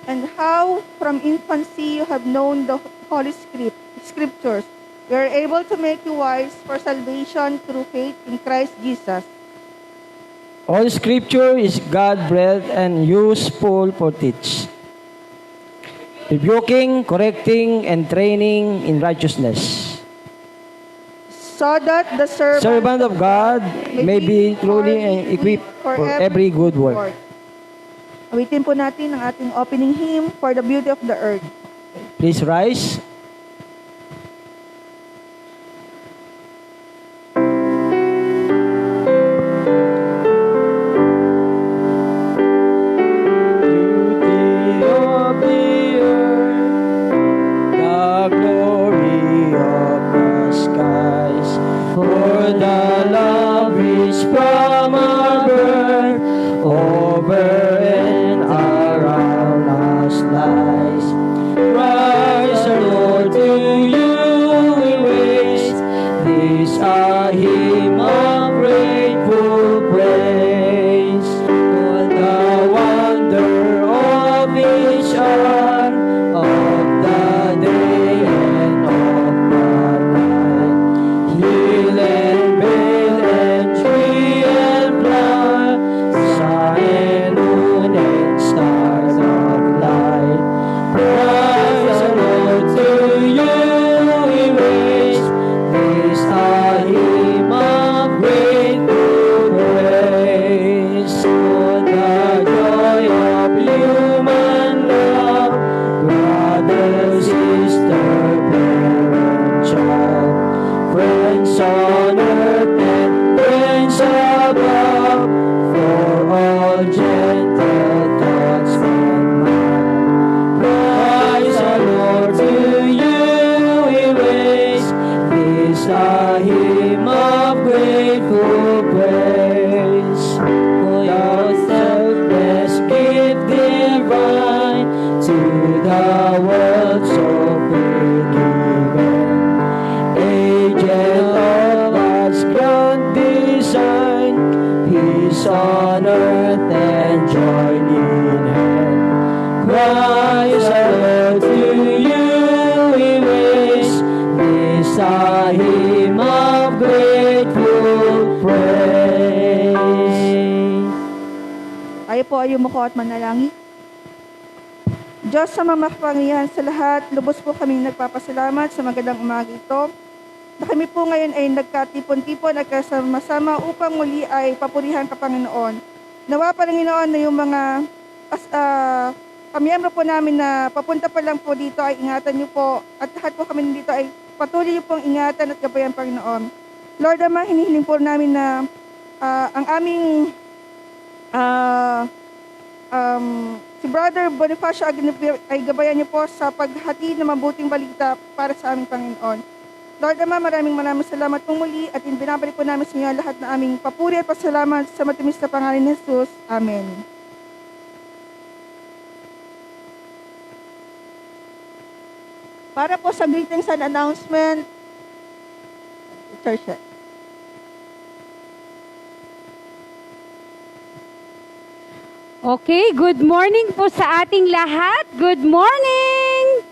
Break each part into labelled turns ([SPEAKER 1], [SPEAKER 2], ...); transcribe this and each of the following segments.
[SPEAKER 1] And how from infancy you have known the Holy Scriptures. We are able to make you wise for salvation through faith in Christ Jesus.
[SPEAKER 2] All Scripture is God-breathed and useful for teach, rebuking, correcting, and training in righteousness,
[SPEAKER 1] so that the
[SPEAKER 2] servant of God may be truly equipped for every good work.
[SPEAKER 1] Awitin po natin ang ating opening hymn, For the Beauty of the Earth.
[SPEAKER 2] Please rise.
[SPEAKER 1] Tayo mo ko at manalangin. Diyos sa mamapangyarihan sa lahat, lubos po kami nagpapasalamat sa magandang umaga ito na kami po ngayon ay nagkatipon-tipon at kasama-sama upang muli ay papurihan ka, Panginoon. Nawa, Panginoon, na yung mga kamiyembro po namin na papunta pa lang po dito ay ingatan niyo po at lahat po kami dito ay patuloy niyo pong ingatan at gabayan, Panginoon. Lord, Ama, hinihiling po namin na ang aming Si Brother Bonifacio ay gabayan niyo po sa paghatid ng mabuting balita para sa aming Panginoon. Lord Ama, maraming salamat po muli at binabalik po namin sa inyo lahat na aming papuri at pasalamat sa matamis na pangalan ni Jesus. Amen. Para po sa greetings and announcement, Church.
[SPEAKER 3] Okay, good morning po sa ating lahat. Good morning!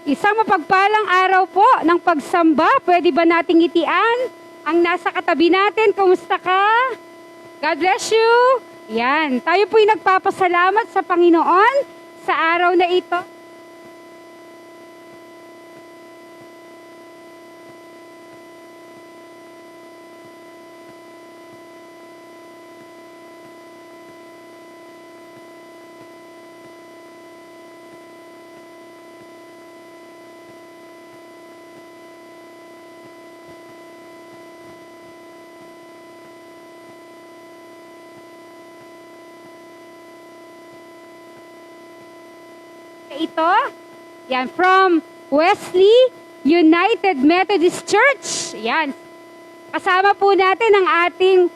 [SPEAKER 3] Isang mapagpalang araw po ng pagsamba. Pwede ba nating itian ang nasa katabi natin? Kumusta ka? God bless you! Yan, tayo po'y nagpapasalamat sa Panginoon sa araw na ito. Ito, yan, from Wesley United Methodist Church. Yan, kasama po natin ang ating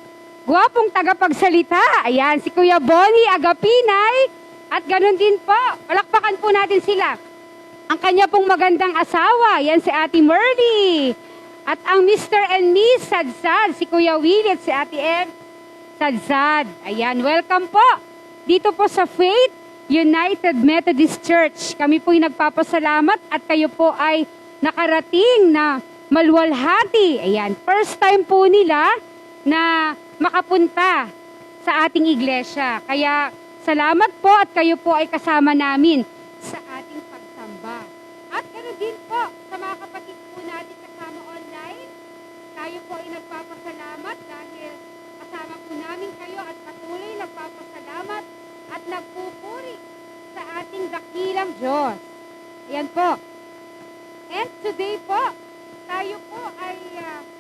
[SPEAKER 3] gwapong tagapagsalita. Ayan, si Kuya Bonnie Agapinay. At ganun din po, palakpakan po natin sila. Ang kanya pong magandang asawa, yan si Ate Merly. At ang Mr. and Miss Sadsad, si Kuya Willie at si Ate M. Sadsad. Ayan, welcome po dito po sa Faith United Methodist Church. Kami po'y nagpapasalamat at kayo po ay nakarating na maluwalhati. Ayan, first time po nila na makapunta sa ating iglesia. Kaya salamat po at kayo po ay kasama namin sa ating pagsamba. At ganoon din po sa mga kapatid po natin kasama online. Tayo po ay nagpapasalamat dahil kasama po namin kayo at patuloy nagpapasalamat at nagpupuri sa ating dakilang Diyos. Ayan po. And today po, tayo po ay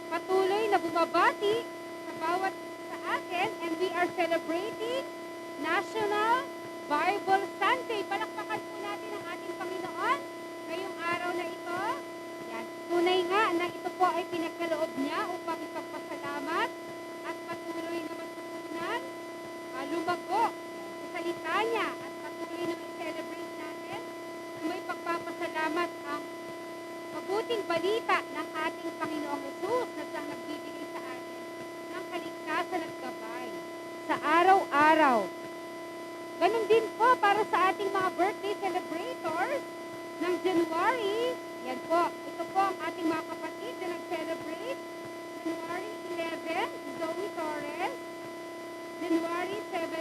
[SPEAKER 3] patuloy na bumabati sa bawat sa atin and we are celebrating National Bible Sunday. Palakpakan po natin ang ating Panginoon ngayong araw na ito. Yan. Tunay nga na ito po ay pinagkaloob niya upang ipagpasalamat at patuloy na matutunan, lumago salita niya at patuloy na i-celebrate natin na may pagpapasalamat ang mabuting balita ng ating Panginoong Jesus na siyang nagbibigay sa atin ng kaligtasan at gabay sa araw-araw. Ganon din po para sa ating mga birthday celebrators ng January. Yan po, ito po ang ating mga kapatid na nag-celebrate. January 11, Zoe Torres. January 17,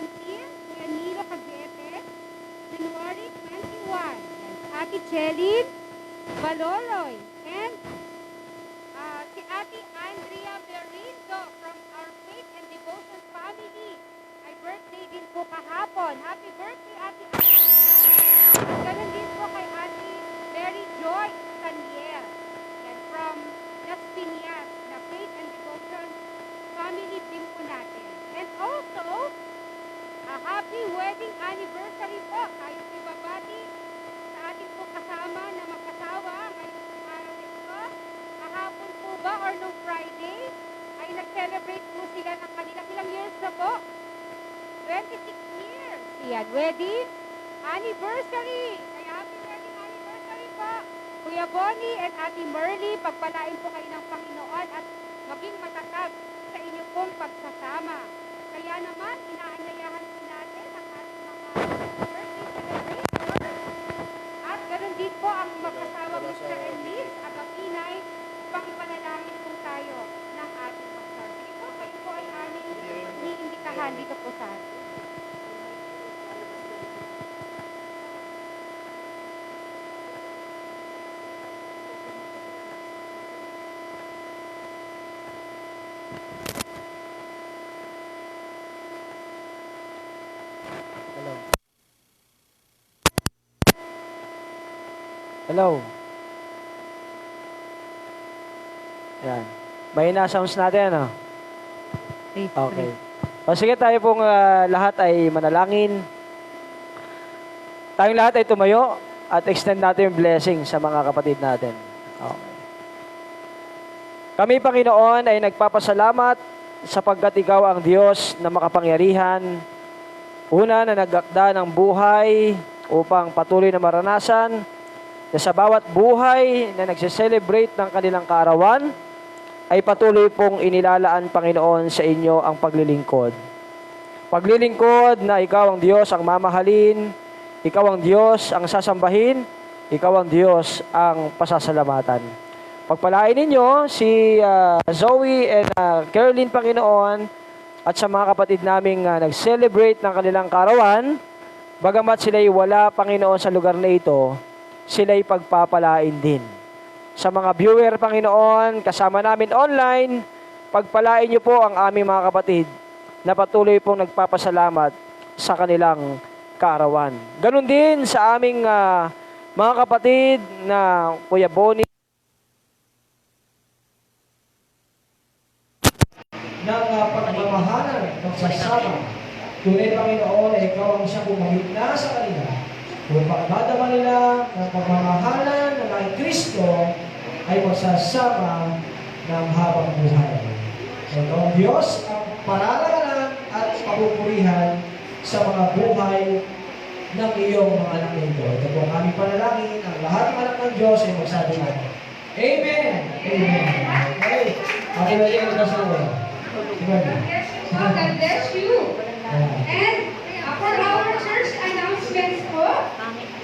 [SPEAKER 3] Kuya Nilo Cavite. January 21, Ate Chelin Valoroy. And si Ate Andrea Merindo from our Faith and Devotion family. Ay birthday din po kahapon. Happy birthday, Ate Andrea. Ganun din po kay Ate Mary Joy Saniel. Yan, from Las Piñas, na Faith and Devotion family din po natin. And also, a happy wedding anniversary po. Tayo po babati sa ating po kasama na mag-asawa ngayong araw na ito. Kahapon po ba or nung Friday ay nag-celebrate po sila ng kanilang ilang years na po? 26 years. Yan, wedding anniversary. Kaya happy wedding anniversary po. Kuya Bonnie and Ate Merly, pagpalain po kayo ng Panginoon at maging matatag sa inyo pong pagsasama. Kaya naman, inaanyayahan po natin ang ating mga birthday celebrators. At ganoon din po ang mag-asawa Mr. and Miss Agapinay upang ipanalangin po tayo ng ating pastor. Sige po, kayo po ay aming iniimbitahan dito po sa atin.
[SPEAKER 2] Hello. Yan. Mahina sounds natin, ano? Okay. O sige, tayo pong lahat ay manalangin.
[SPEAKER 4] Tayong lahat ay tumayo at extend natin yung blessing sa mga kapatid natin. Okay. Kami, Panginoon, ay nagpapasalamat sapagkat Ikaw ang Diyos na makapangyarihan. Una, na nagakda ng buhay upang patuloy na maranasan na sa bawat buhay na nagse-celebrate ng kanilang kaarawan, ay patuloy pong inilalaan, Panginoon, sa inyo ang paglilingkod. Paglilingkod na Ikaw ang Diyos ang mamahalin, Ikaw ang Diyos ang sasambahin, Ikaw ang Diyos ang pasasalamatan. Pagpalain ninyo si Zoe and Caroline, Panginoon, at sa mga kapatid naming nag-celebrate ng kanilang kaarawan, bagamat sila'y wala, Panginoon, sa lugar na ito, sila'y pagpapalain din. Sa mga viewer, Panginoon, kasama namin online, pagpalain niyo po ang aming mga kapatid na patuloy pong nagpapasalamat sa kanilang kaarawan. Ganon din sa aming mga kapatid na Kuya Bonnie, ng pagmamahalan, pagsasama. Tunay, Panginoon, na Ikaw ang siyang pumahigla sa kanila. Upang madama nila ng pagmamahalan ng mga Kristo ay magsasama ng habang buhay. Ikaw ang Diyos ang pararangalan at papupurihan sa mga buhay ng iyong mga anak nito. Ito po ang aming panalangin. Ang lahat ng anak ng Diyos ay magsabi natin. Amen! Amen! Okay. Ako na rin ang nasa
[SPEAKER 3] God bless you. And for our church announcements po,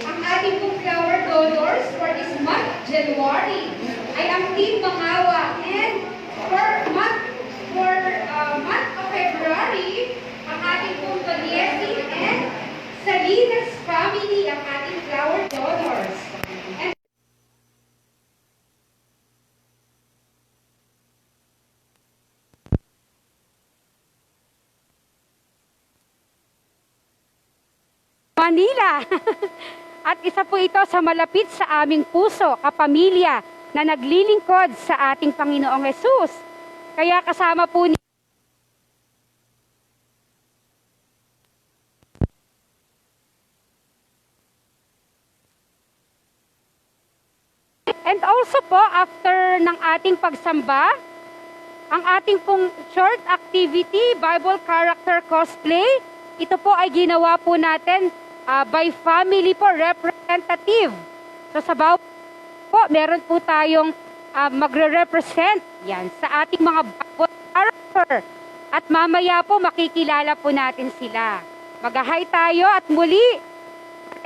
[SPEAKER 3] ang ating pong flower donors for this month, January, ay ang Team Mangawa. And for month of February, ang ating pong Valiesi and Salinas family ang ating flower donors. And Manila. At isa po ito sa malapit sa aming puso, kapamilya, na naglilingkod sa ating Panginoong Hesus. Kaya kasama po ni And also po, after ng ating pagsamba, ang ating pong short activity, Bible character cosplay, ito po ay ginawa po natin by family po, representative. So sa bawat po, meron po tayong magre-represent yan sa ating mga Bible character. At mamaya po, makikilala po natin sila. Mag-hi tayo at muli,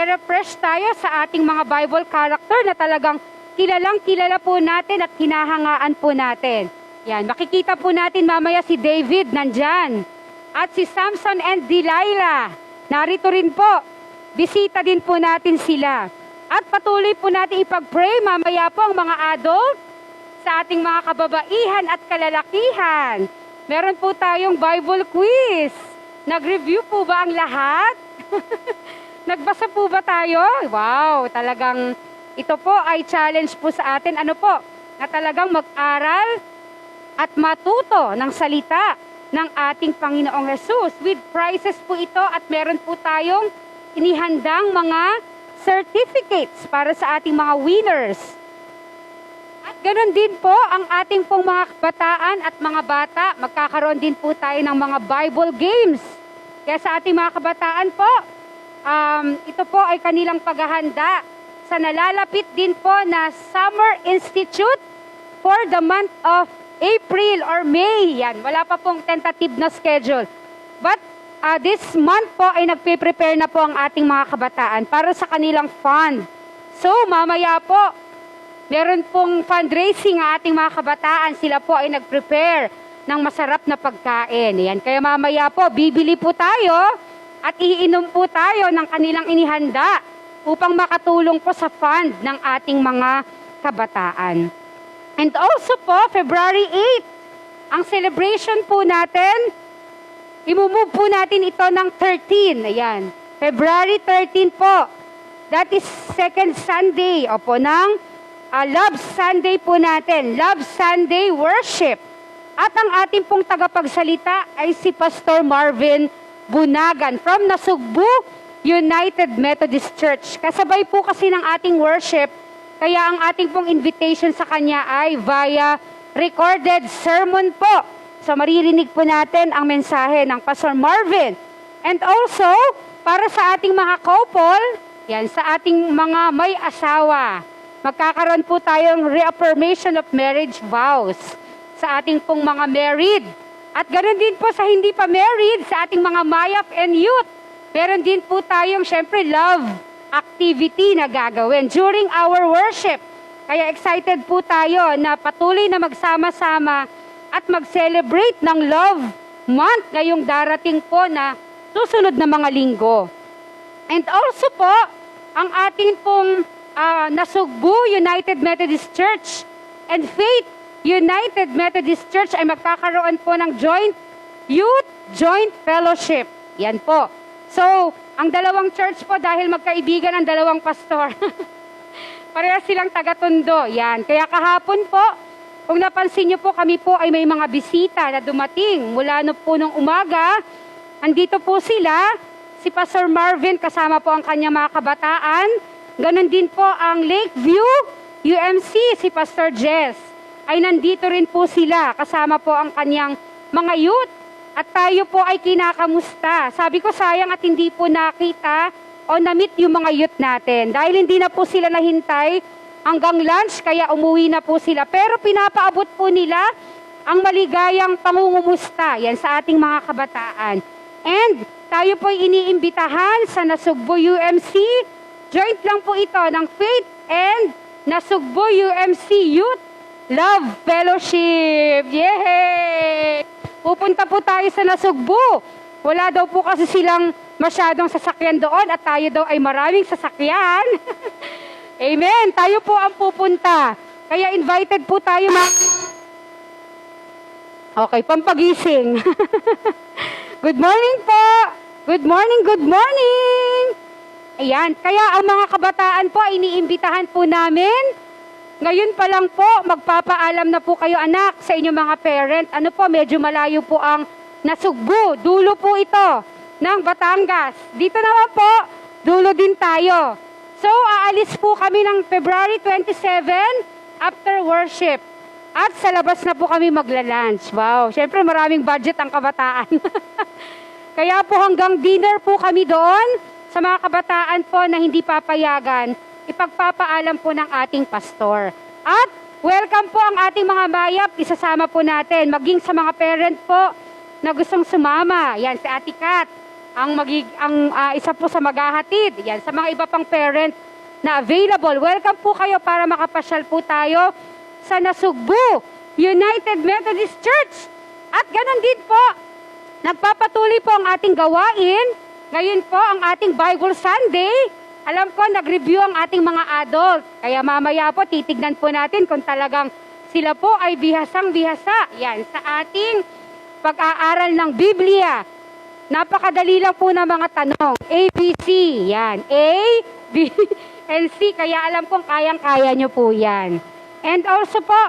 [SPEAKER 3] refresh tayo sa ating mga Bible character na talagang kilalang kilala po natin at hinahangaan po natin. Yan, makikita po natin mamaya si David nandyan. At si Samson and Delilah, narito rin po. Bisita din po natin sila. At patuloy po natin ipag-pray mamaya po ang mga adult sa ating mga kababaihan at kalalakihan. Meron po tayong Bible quiz. Nag-review po ba ang lahat? Nagbasa po ba tayo? Wow, talagang ito po ay challenge po sa atin. Ano po? Na talagang mag-aral at matuto ng salita ng ating Panginoong Hesus. With prizes po ito at meron po tayong inihandang mga certificates para sa ating mga winners. At ganoon din po ang ating pong mga kabataan at mga bata. Magkakaroon din po tayo ng mga Bible games. Kaya sa ating mga kabataan po, ito po ay kanilang paghahanda sa nalalapit din po na Summer Institute for the month of April or May. Yan, wala pa pong tentative na schedule. But this month po ay nagpe-prepare na po ang ating mga kabataan para sa kanilang fund. So, mamaya po, meron pong fundraising ang ating mga kabataan. Sila po ay nag-prepare ng masarap na pagkain. Yan. Kaya mamaya po, bibili po tayo at iinom po tayo ng kanilang inihanda upang makatulong po sa fund ng ating mga kabataan. And also po, February 8, ang celebration po natin, imumove po natin ito ng 13. Ayan. February 13 po. That is second Sunday. Opo, ng Love Sunday po natin. Love Sunday Worship. At ang ating pong tagapagsalita ay si Pastor Marvin Bunagan from Nasugbu United Methodist Church. Kasabay po kasi ng ating worship, kaya ang ating pong invitation sa kanya ay via recorded sermon po. So maririnig po natin ang mensahe ng Pastor Marvin. And also, para sa ating mga couple, yan, sa ating mga may asawa, magkakaroon po tayong reaffirmation of marriage vows sa ating pong mga married. At ganoon din po sa hindi pa married, sa ating mga mayap and youth. Meron din po tayong, syempre, love activity na gagawin during our worship. Kaya excited po tayo na patuloy na magsama-sama at mag-celebrate ng Love Month ngayong darating po na susunod na mga linggo. And also po, ang ating pong Nasugbu United Methodist Church and Faith United Methodist Church ay magkakaroon po ng Joint Fellowship. Yan po. So, ang dalawang church po dahil magkaibigan ang dalawang pastor. Parehas silang taga-Tondo. Yan. Kaya kahapon po, kung napansin niyo po, kami po ay may mga bisita na dumating mula no po nung umaga. Andito po sila, si Pastor Marvin kasama po ang kanyang mga kabataan. Ganon din po ang Lakeview UMC, si Pastor Jess. Ay nandito rin po sila, kasama po ang kanyang mga youth. At tayo po ay kinakamusta. Sabi ko sayang at hindi po nakita o na-meet yung mga youth natin. Dahil hindi na po sila nahintay hanggang lunch, kaya umuwi na po sila. Pero pinapaabot po nila ang maligayang pangungumusta. Yan sa ating mga kabataan. And tayo po ay iniimbitahan sa Nasugbu UMC. Joint lang po ito ng Faith and Nasugbu UMC Youth Love Fellowship. Yay! Pupunta po tayo sa Nasugbu. Wala daw po kasi silang masyadong sasakyan doon at tayo daw ay maraming sasakyan. Amen. Tayo po ang pupunta. Kaya invited po tayo Okay, pampagising. Good morning po. Good morning, good morning. Ayan, kaya ang mga kabataan po ay iniimbitahan po namin. Ngayon pa lang po, magpapaalam na po kayo anak sa inyong mga parent. Ano po, medyo malayo po ang Nasugbu. Dulo po ito ng Batangas. Dito naman po, dulo din tayo. So, aalis po kami ng February 27 after worship. At sa labas na po kami magla-lunch. Wow, syempre maraming budget ang kabataan. Kaya po hanggang dinner po kami doon sa mga kabataan po na hindi papayagan. Ipagpapaalam po ng ating pastor. At welcome po ang ating mga mayap, isasama po natin, maging sa mga parent po na gustong sumama. Yan, si Ate Kat, isa po sa maghahatid. Yan, sa mga iba pang parent na available. Welcome po kayo para makapasyal po tayo sa Nasugbu United Methodist Church. At ganun din po, nagpapatuloy po ang ating gawain. Ngayon po, ang ating Bible Sunday. Alam ko, nag-review ang ating mga adult. Kaya mamaya po, titignan po natin kung talagang sila po ay bihasang-bihasa. Yan, sa ating pag-aaral ng Biblia. Napakadali lang po ng mga tanong. A, B, C. Yan. A, B, and C. Kaya alam kong kayang-kaya nyo po yan. And also po,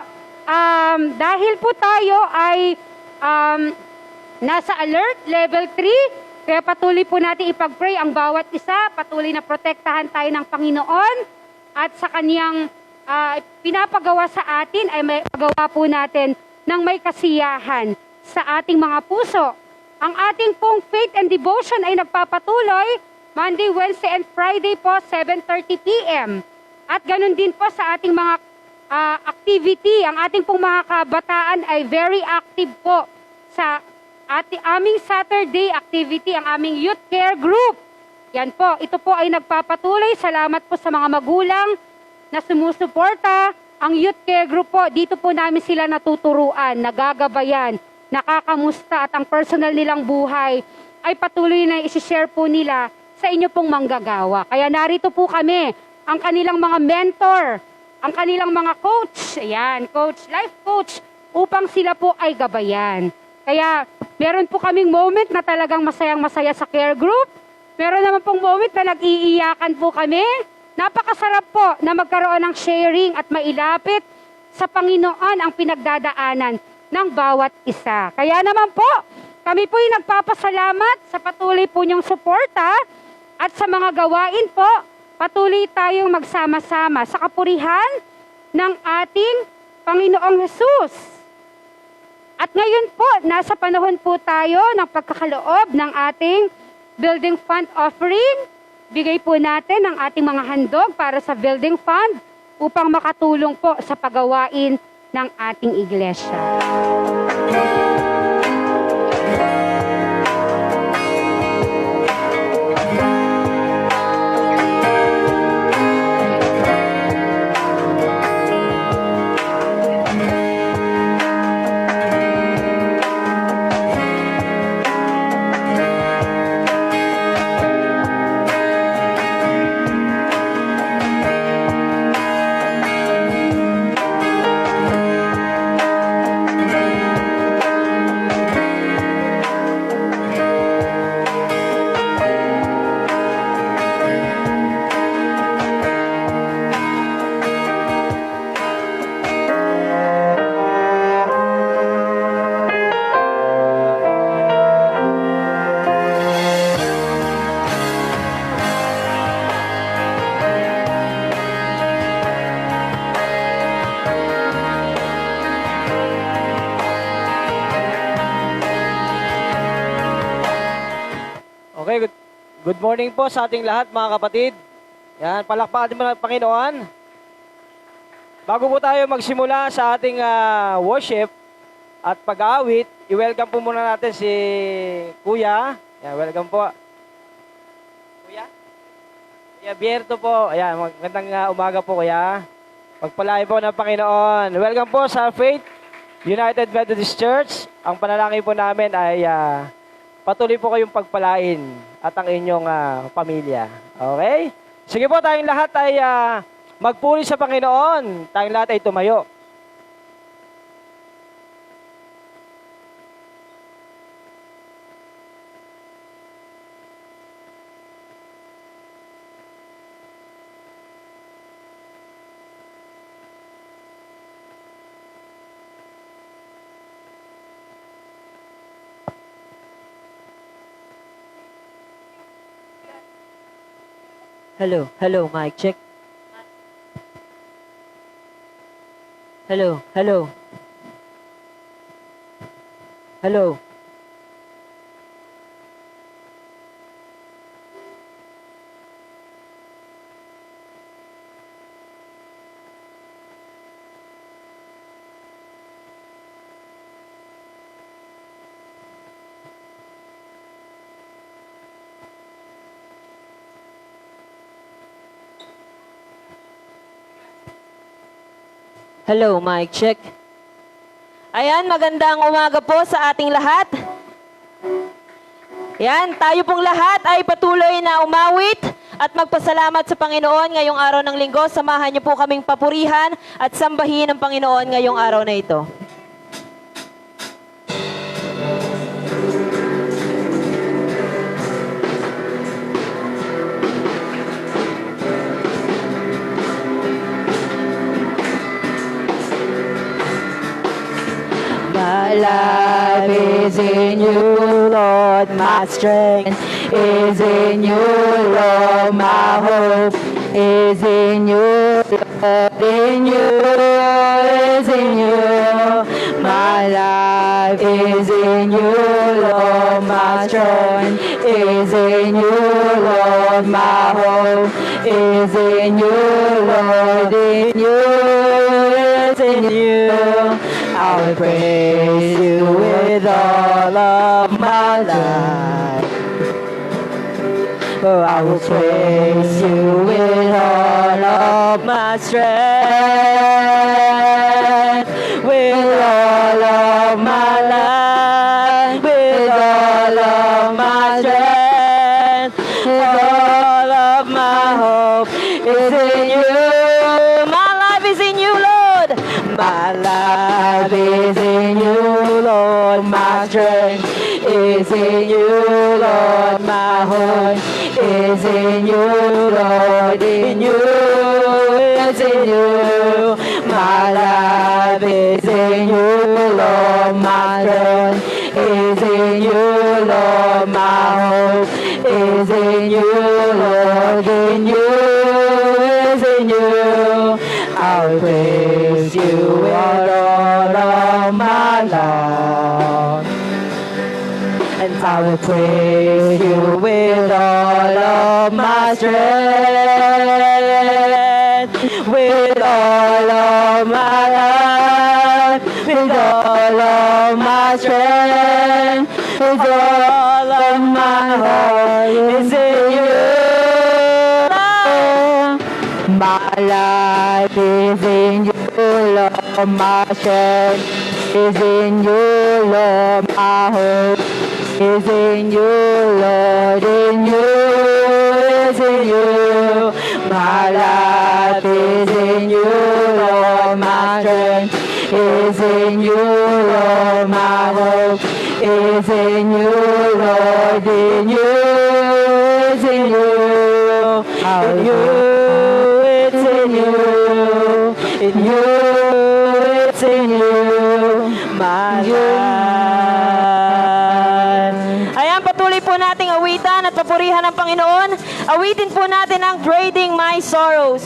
[SPEAKER 3] dahil po tayo ay nasa alert, level 3, kaya patuloy po natin ipag-pray ang bawat isa, patuloy na protektahan tayo ng Panginoon at sa kanyang pinapagawa sa atin ay may pagawa po natin ng may kasiyahan sa ating mga puso. Ang ating pong faith and devotion ay nagpapatuloy Monday, Wednesday, and Friday po, 7:30 p.m. At ganun din po sa ating mga activity. Ang ating pong mga kabataan ay very active po sa aming Saturday activity, ang aming youth care group. Yan po, ito po ay nagpapatuloy. Salamat po sa mga magulang na sumusuporta. Ang youth care group po, dito po namin sila natuturuan, nagagabayan, nakakamusta at ang personal nilang buhay ay patuloy na isi-share po nila sa inyo pong manggagawa. Kaya narito po kami, ang kanilang mga mentor, ang kanilang mga coach, ayan, coach, life coach, upang sila po ay gabayan. Kaya meron po kaming moment na talagang masayang-masaya sa care group. Meron naman pong moment na nag-iiyakan po kami. Napakasarap po na magkaroon ng sharing at mailapit sa Panginoon ang pinagdadaanan ng bawat isa. Kaya naman po, kami po ay nagpapasalamat sa patuloy po niyong suporta At sa mga gawain po, patuloy tayong magsama-sama sa kapurihan ng ating Panginoong Hesus. At ngayon po, nasa panahon po tayo ng pagkakaloob ng ating building fund offering. Bigay po natin ang ating mga handog para sa building fund upang makatulong po sa paggawain ng ating iglesia.
[SPEAKER 4] Okay, good morning po sa ating lahat mga kapatid. Yan, palakpakan natin ang Panginoon. Bago po tayo magsimula sa ating worship at pag-aawit, i-welcome po muna natin si Kuya. Yan, welcome po. Kuya? Kuya Bierto po. Ayan, magandang umaga po Kuya. Pagpalain po ng Panginoon. Welcome po sa Faith United Methodist Church. Ang panalangin po namin ay patuloy po kayong pagpalain at ang inyong pamilya. Okay? Sige po, tayong lahat ay magpuri sa Panginoon. Tayong lahat ay tumayo.
[SPEAKER 5] Hello, hello, mic check. Hello, hello. Hello. Hello, mic check. Ayan, magandang umaga po sa ating lahat. Yan, tayo pong lahat ay patuloy na umawit at magpasalamat sa Panginoon ngayong araw ng linggo. Samahan niyo po kaming papurihan at sambahin ang Panginoon ngayong araw na ito. My life is in you, Lord. My strength is in you, Lord. My hope is in you, Lord. In you is in you. My life is in you, Lord. My strength is in you, Lord. My hope is in you, Lord. In you is in you. I will praise you with all of my life. Oh, I will praise you with all of my strength, with all of my life, with all of my strength, with all of my hope is in you. My life is in you, Lord. My life is in you, Lord. My strength is in you, Lord. My hope is in you, Lord. In you is in you. My life is in you, Lord. My strength is in you, Lord. My hope is in you, will praise you with all of my life. And I will praise you with all of my strength, with all of my life, with all of my strength, with all of my heart is in you. My life is in you, Lord. My strength is in you, Lord. My hope is in you, Lord. In you is in you. My life is in you, Lord. My strength is in you, Lord. My hope is in you, Lord. In you is in you. In you it's in you. In you it's in you. My life. Ayan, patuloy po nating awitan at papurihan ng Panginoon. Awitin po natin ang Trading My Sorrows.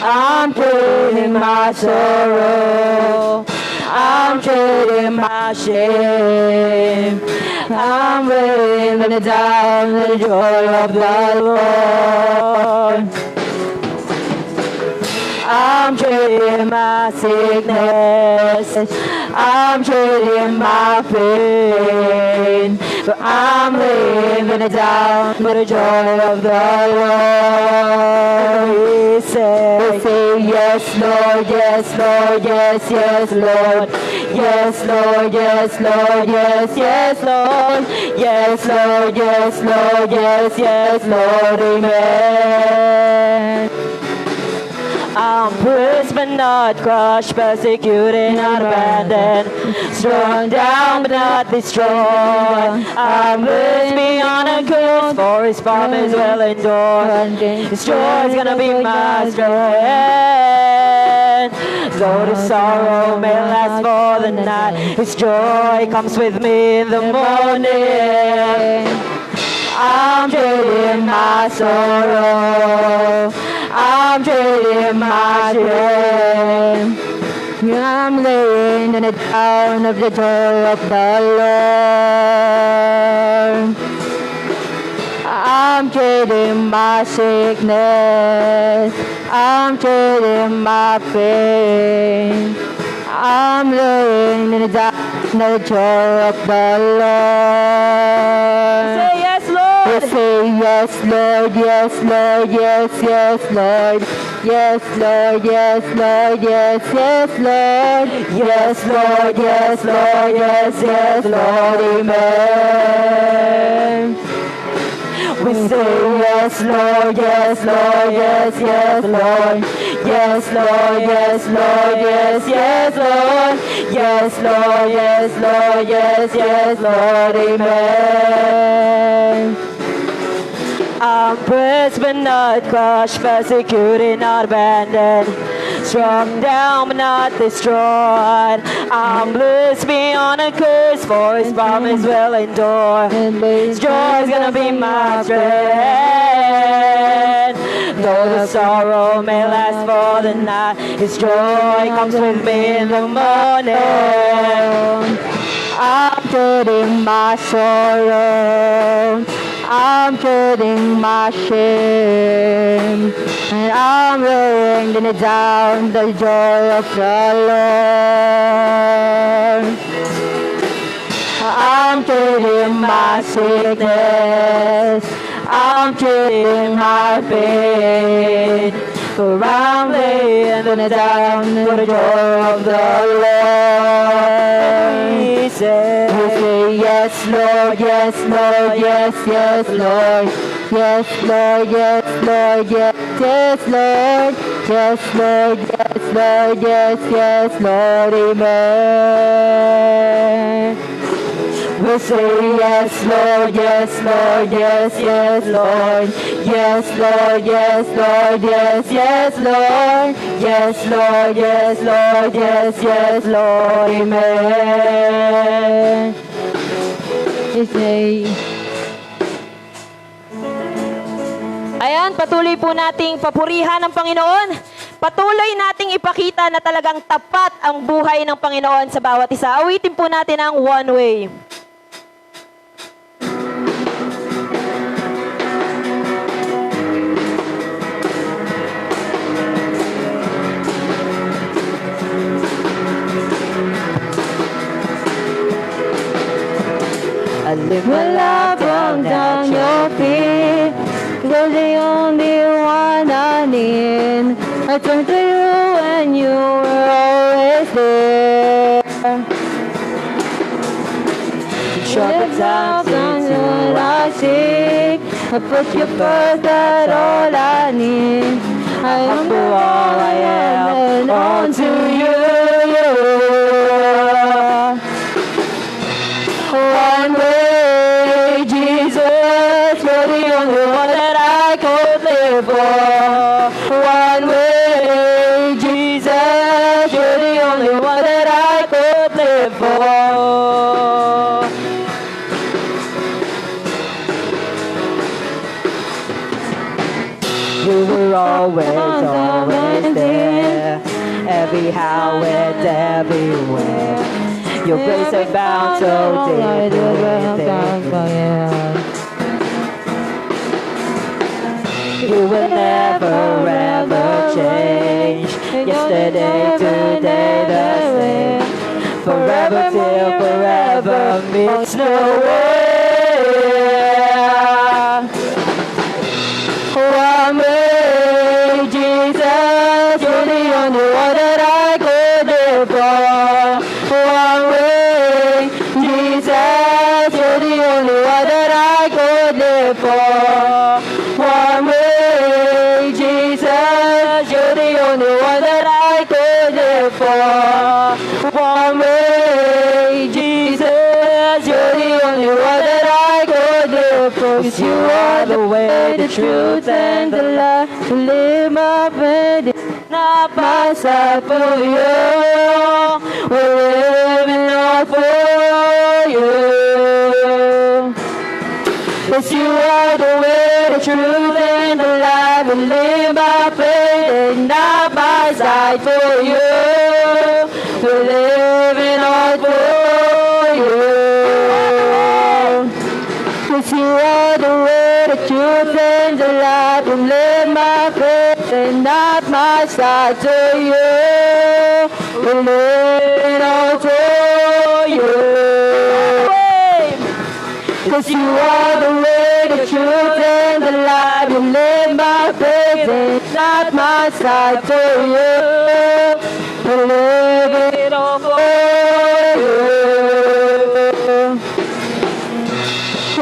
[SPEAKER 5] I'm trading my sorrow. I'm trading my shame. I'm laying down the joy of the Lord. I'm trading my sickness. I'm trading my pain. But I'm laying it down for the joy of the Lord. He said, say yes, Lord, yes, Lord, yes, yes, Lord. Yes, Lord, yes, Lord, yes, yes, Lord. Yes, Lord, yes, Lord, yes, yes, Lord, amen. I'm bruised but not crushed, persecuted, not abandoned, struck down but not destroyed. I'm blessed beyond a curse, for His promise will endure. His joy is gonna be my strength. Though the sorrow may last for the night, His joy comes with me in the morning. I'm trading my sorrow. I'm trading my shame. I'm laying in the down of the joy of the Lord. I'm trading my sickness. I'm trading my pain. I'm laying in the down of the joy of the Lord. Say yes, Lord. Say yes, Lord, yes, Lord, yes, yes, Lord. Yes, Lord, yes, Lord, yes, yes, Lord. Yes, Lord, yes, Lord, yes, yes, Lord, amen. We say yes, Lord, yes, Lord, yes, yes, Lord. Yes, Lord, yes, Lord, yes, yes, Lord. Yes, Lord, yes, Lord, yes, yes, Lord, amen. I'm pressed but not crushed, persecuted, not abandoned, struck down but not destroyed. I'm blessed beyond a curse, for His promise will endure. His joy is gonna be my strength. Though the sorrow may last for the night, His joy comes with me in the morning. I'm trading my sorrow. I'm trading my shame, and I'm laying it down the joy of the Lord. I'm trading my sickness. I'm trading my pain. For I'm laying it down for the joy of the Lord. We say yes, Lord, yes, Lord, yes, yes, Lord. Yes, Lord, yes, Lord, yes, yes, Lord. Yes, Lord, yes, Lord, yes, yes, Lord, amen. We say yes, Lord, yes, Lord, yes, yes, Lord. Yes, Lord, yes, Lord, yes, yes, Lord. Yes, Lord, yes, Lord, yes, yes, Lord. Amen. We say, ayan, patuloy po nating papurihan ng Panginoon. Patuloy nating ipakita na talagang tapat ang buhay ng Panginoon sa bawat isa. Awitin po natin ang One Way. I live my life down at your feet. You're the only one I need. I turn to you and you were always there. You shut the times into what I seek. I put you first, that's all I need. I am all I am and on to you. One way, Jesus, you're the only one that I could live for. One way, Jesus, you're the only one that I could live for. You were always there, every how and everywhere. Your grace abounds so deep within. You will never ever change. Yesterday, today, the same. Forever till forever meets nowhere. One way, Jesus, you're the only one that I could live for. One way, Jesus, you're the only one that I could live for. One way, Jesus, you're the only one that I could live for. One way, Jesus, you're the only one that I could live for. 'Cause you are the way, the truth, and the life. To live my faith, not my side for you. We're living all for you. 'Cause you are the way, the truth, and the life. We live by faith and not by sight for you. We're living all for you. 'Cause you are the way, the truth, and the life. We live by faith and not my sight to you. We're living all for you. 'Cause you are the way, the truth, and the life. You live my faith and not my sight for you. We live it all for you.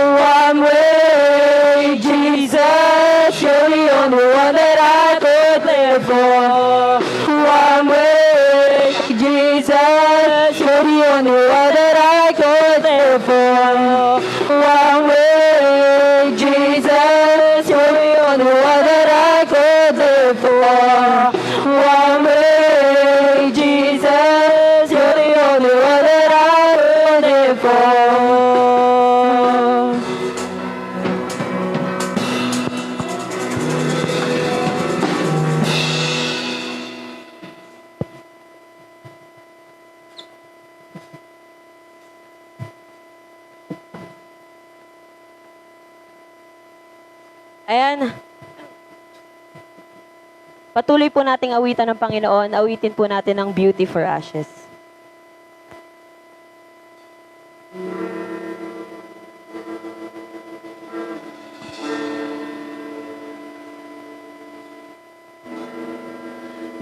[SPEAKER 5] One way, Jesus, you're the only one that I could live for. One way, Jesus, you're the only one that I could live for. One way, Jesus, you're the only one that I could live for. One way, Jesus, you're the only one that I could live for. Ayan. Patuloy po nating awitan ng Panginoon. Awitin po natin ang Beauty for Ashes.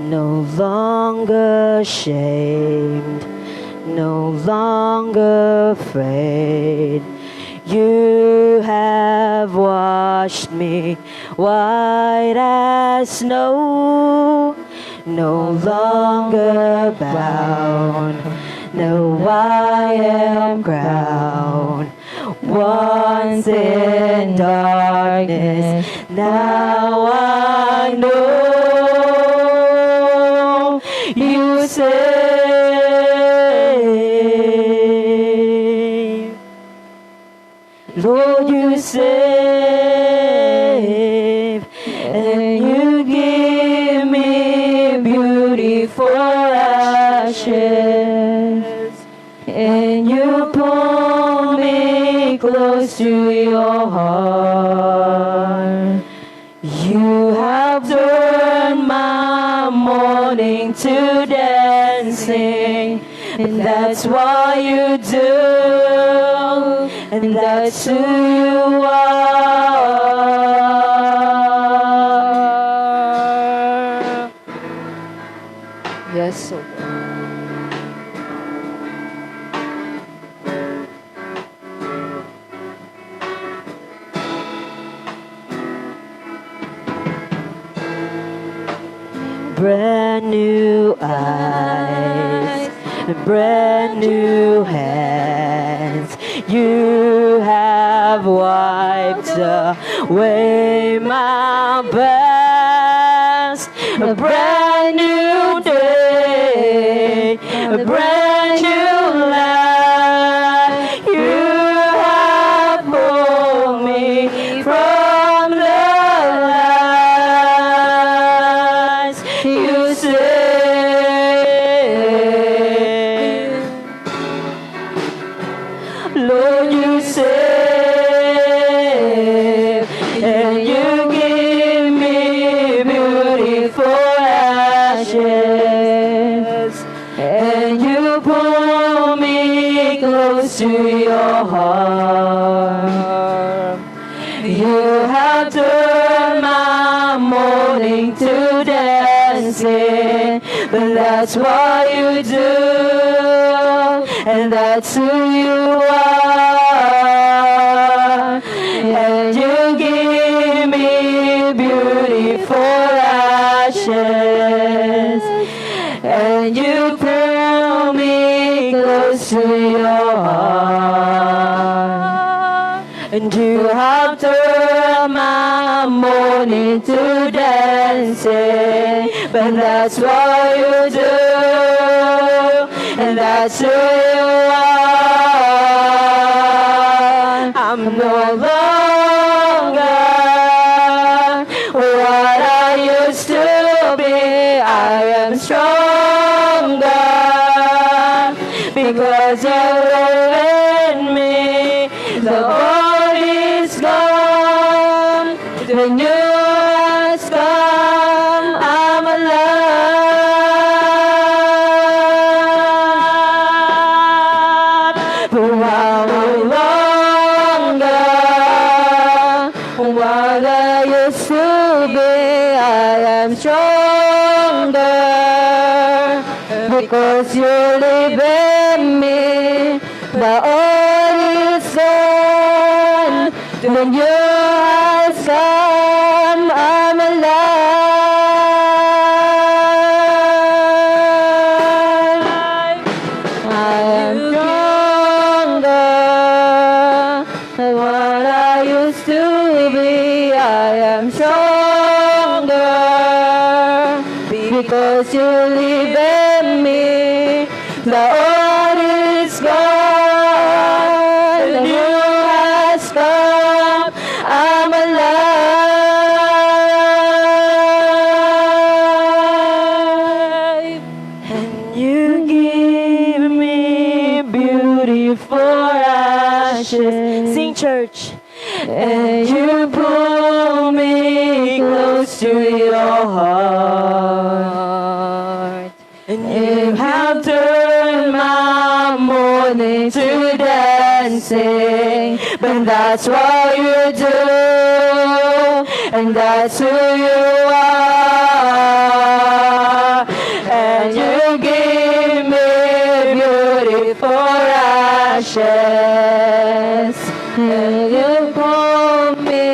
[SPEAKER 5] No longer ashamed, no longer afraid. You have washed me white as snow. No longer bound, no, I am crowned once in darkness, now I know you save. Lord, you save, and you give me beauty for ashes, and you pull me close to your heart. You have turned my mourning to dancing, and that's what you do, and that's who you are. Yes, Lord. Brand new eyes, brand new hands. You have wiped away my past. A brand new day, a brand new life. You have pulled me from the lies you say. Lord, you save, and you give me beauty for ashes, and you pull me close to your heart. You have turned my mourning to dancing, but that's what you do, and that's who you are. And you give me beauty for ashes, and you pull me close to your heart. And you have turned my mourning to dancing, but that's what you do, and that's who you are. I'm no longer what I used to be. I am stronger because you're in me. The old is gone, the new has come. I'm alive, but I'm no longer what I used to be. I am stronger because you live in me. The old is gone, the new has come. I'm alive. I am stronger than what I used to be. I am stronger because you live in me. The old is gone, the new has come. I'm alive, and you give me beauty for ashes. Sing, church. And you pull me close to your heart. And you have turned my mourning to dancing, but that's what you do, and that's who you are. And you give me beauty for ashes, and you pull me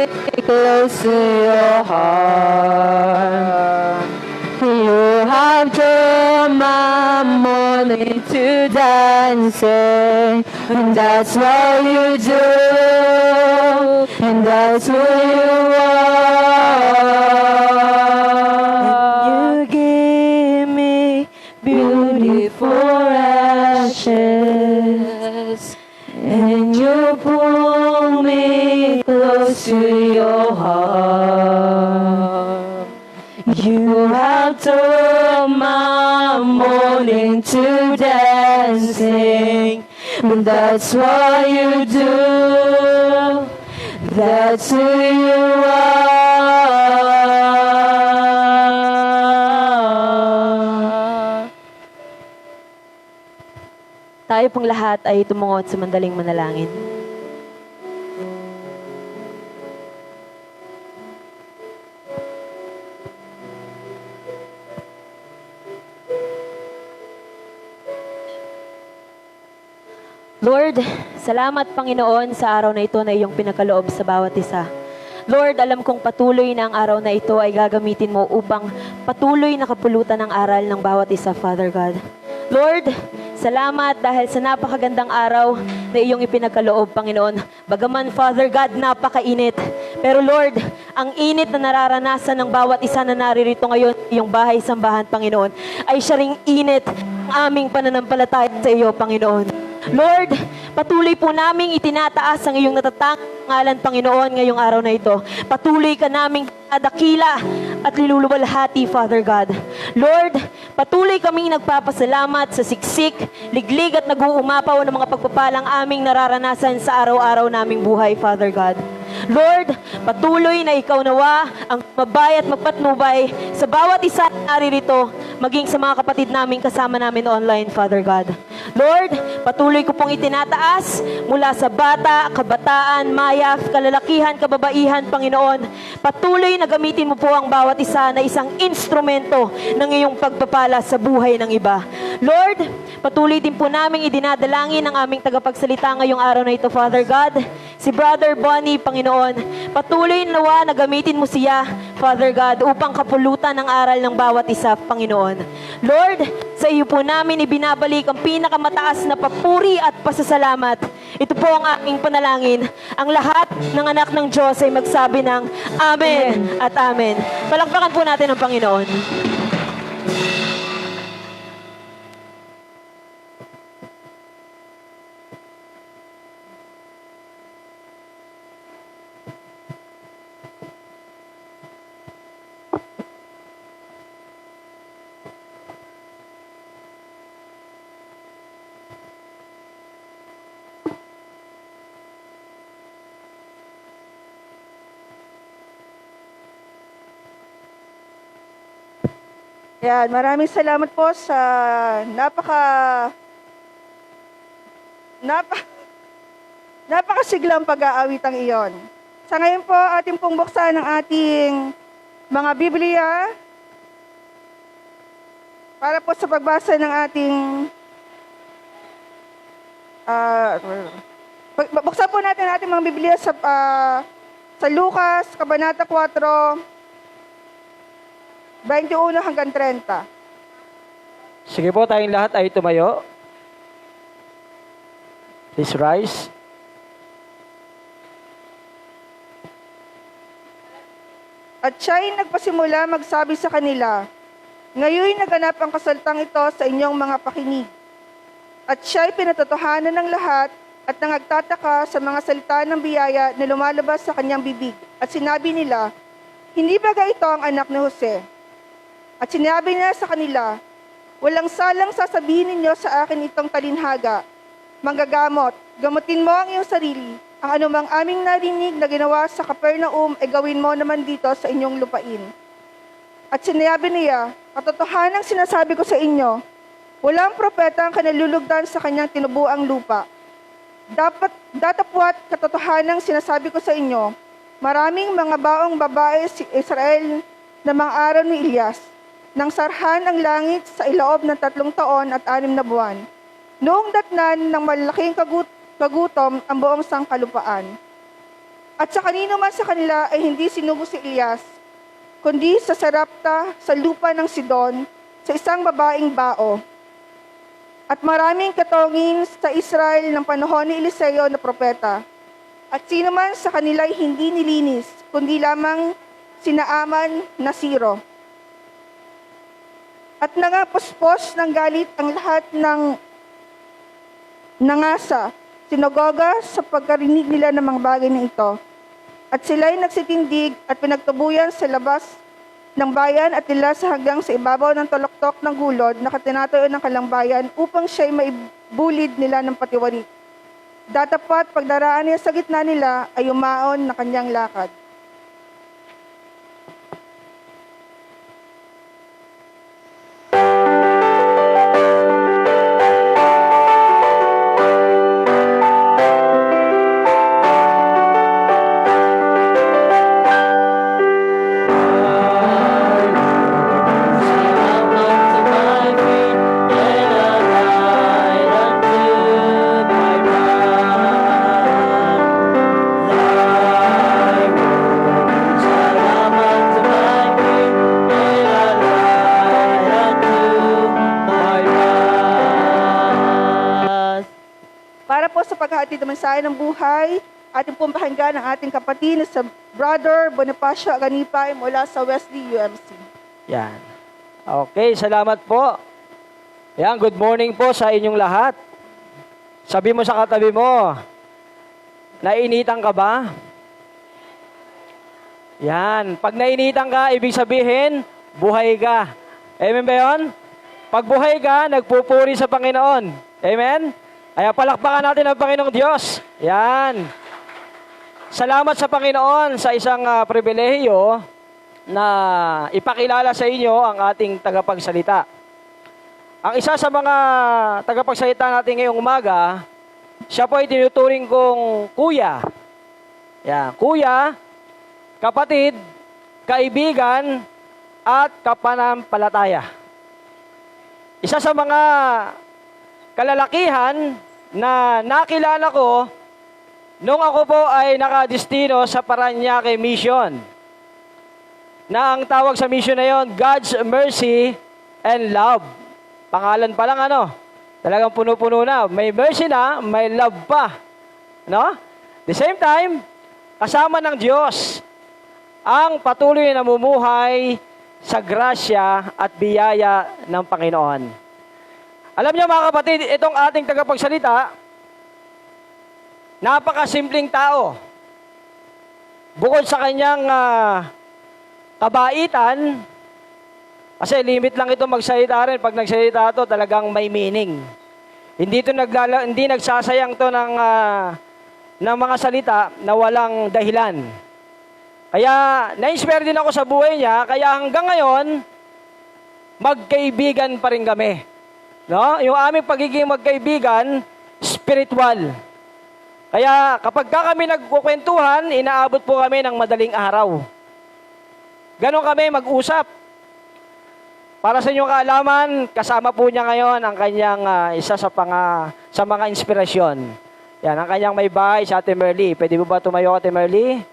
[SPEAKER 5] close to your heart. You have turned my mourning morning to dancing, and that's what you do, and that's who you are. You give me beautiful ashes, and you pull me close to your heart. You have turned my morning to dancing, and that's what you do, that's who you are. Tayo pong lahat ay tumungo sa mandaling manalangin. Lord, salamat Panginoon sa araw na ito na iyong pinagkaloob sa bawat isa. Lord, alam kong patuloy na ang araw na ito ay gagamitin mo upang patuloy na kapulutan ang aral ng bawat isa, Father God. Lord, salamat dahil sa napakagandang araw na iyong ipinagkaloob, Panginoon. Bagaman, Father God, napakainit. Pero Lord, ang init na nararanasan ng bawat isa na naririto ngayon, iyong bahay-sambahan, Panginoon, ay siya ring init ng aming pananampalataya sa iyo, Panginoon. Lord, patuloy po naming itinataas ang iyong natatang ngalan, Panginoon, ngayong araw na ito. Patuloy ka naming dakila at niluluwalhati, Father God. Lord, patuloy kaming nagpapasalamat sa siksik, liglig at nag-uumapaw ng mga pagpapalang aming nararanasan sa araw-araw naming buhay, Father God. Lord, patuloy na ikaw nawa ang mabay at magpatnubay sa bawat isa na naririto, maging sa mga kapatid namin kasama namin online, Father God. Lord, patuloy ko pong itinataas mula sa bata, kabataan, maya, kalalakihan, kababaihan, Panginoon. Patuloy na gamitin mo po ang bawat isa na isang instrumento ng iyong pagpapala sa buhay ng iba. Lord, patuloy din po namin idinadalangin ang aming tagapagsalita ngayong araw na ito, Father God. Si Brother Bonnie, Panginoon, patuloy nawa na gamitin mo siya, Father God, upang kapulutan ang aral ng bawat isa, Panginoon. Lord, sa iyo po namin ibinabalik ang pinakamataas na papuri at pasasalamat. Ito po ang aming panalangin. Ang lahat ng anak ng Diyos ay magsabi ng Amen at Amen. Palakpakan po natin ang Panginoon.
[SPEAKER 1] Yan, maraming salamat po sa napakasiglang pag-aawitang iyon. Sa ngayon po, ating pong buksan ang ating mga Biblia para po sa pagbasa ng ating buksan po natin ang ating mga Biblia sa Lucas, Kabanata 4, 21 hanggang 30.
[SPEAKER 4] Sige po, tayong lahat ay tumayo. Please rise.
[SPEAKER 1] At siya'y nagpasimula magsabi sa kanila, "Ngayoy naganap ang kasaltang ito sa inyong mga pakinig." At siya'y pinatotohanan ng lahat at nangagtataka sa mga salita ng biyaya na lumalabas sa kanyang bibig. At sinabi nila, "Hindi ba ito ang anak ni Jose?" At sinabi niya sa kanila, "Walang salang sasabihin ninyo sa akin itong talinhaga. Manggagamot, gamutin mo ang iyong sarili. Ang anumang aming narinig na ginawa sa Capernaum ay gawin mo naman dito sa inyong lupain." At sinabi niya, "Katotohanang sinasabi ko sa inyo, walang propeta ang kanalulugdan sa kanyang tinubuang lupa. Datapwat katotohanang sinasabi ko sa inyo, maraming mga baong babae si Israel na mga araw ni Elias, nang sarhan ang langit sa iloob ng 3 taon at 6 na buwan, noong datnan ng malaking kagutom ang buong sangkalupaan. At sa kanino man sa kanila ay hindi sinugo si Elias, kundi sa Sarapta sa lupa ng Sidon, sa isang babaeng bao. At maraming katongin sa Israel ng panahon ni Eliseo na propeta. At sino man sa kanila ay hindi nilinis, kundi lamang sinaaman na Siro. At nangapuspos ng galit ang lahat ng nangasa, sinagoga sa pagkarinig nila ng mga bagay na ito. At sila'y nagsitindig at pinagtubuyan sa labas ng bayan at nila sa hanggang sa ibabaw ng toloktok ng gulod na katinatayo ng kalambayan upang siya'y maibulid nila ng patiwarik. Datapat pagdaraan niya sa gitna nila ay umaon na kanyang lakad. Para po sa paghahatid ng mensahe ng buhay, ating pong pakinggan ang ating kapatid na sa Brother Bonifacio Aganipay mula sa Wesley UMC.
[SPEAKER 4] Yan. Okay, salamat po. Yan, good morning po sa inyong lahat. Sabi mo sa katabi mo, nainitan ka ba? Yan. Pag nainitan ka, ibig sabihin, buhay ka. Amen ba yun? Pag buhay ka, nagpupuri sa Panginoon. Amen? Kaya palakpakan natin ang Panginoong Diyos. Yan. Salamat sa Panginoon sa isang pribilehiyo na ipakilala sa inyo ang ating tagapagsalita. Ang isa sa mga tagapagsalita natin ngayong umaga, siya po ay tinuturing kong kuya. Yan. Kuya, kapatid, kaibigan, at kapanampalataya. Isa sa mga kalalakihan na nakilala ko nung ako po ay nakadestino sa Parañaque Mission. Na ang tawag sa mission na yon, God's Mercy and Love. Pangalan pa lang talagang puno-puno na. May mercy na, may love pa. No? The same time, kasama ng Diyos ang patuloy na namumuhay sa grasya at biyaya ng Panginoon. Alam niyo mga kapatid, itong ating tagapagsalita, napakasimpleng tao. Bukod sa kanyang kabaitan, kasi limit lang ito magsalita rin. Pag nagsalita ito, talagang may meaning. Hindi nagsasayang to ng mga salita na walang dahilan. Kaya na-inspire din ako sa buhay niya, kaya hanggang ngayon, magkaibigan pa rin kami. No? Yung aming pagiging magkaibigan, spiritual. Kaya kapag kami nagkukwentuhan, inaabot po kami ng madaling araw. Ganon kami mag-usap. Para sa inyong kaalaman, kasama po niya ngayon ang kanyang isa sa mga inspirasyon. Yan, ang kanyang may bahay sa Ate Merly. Pwede mo ba tumayo, Ate Merly?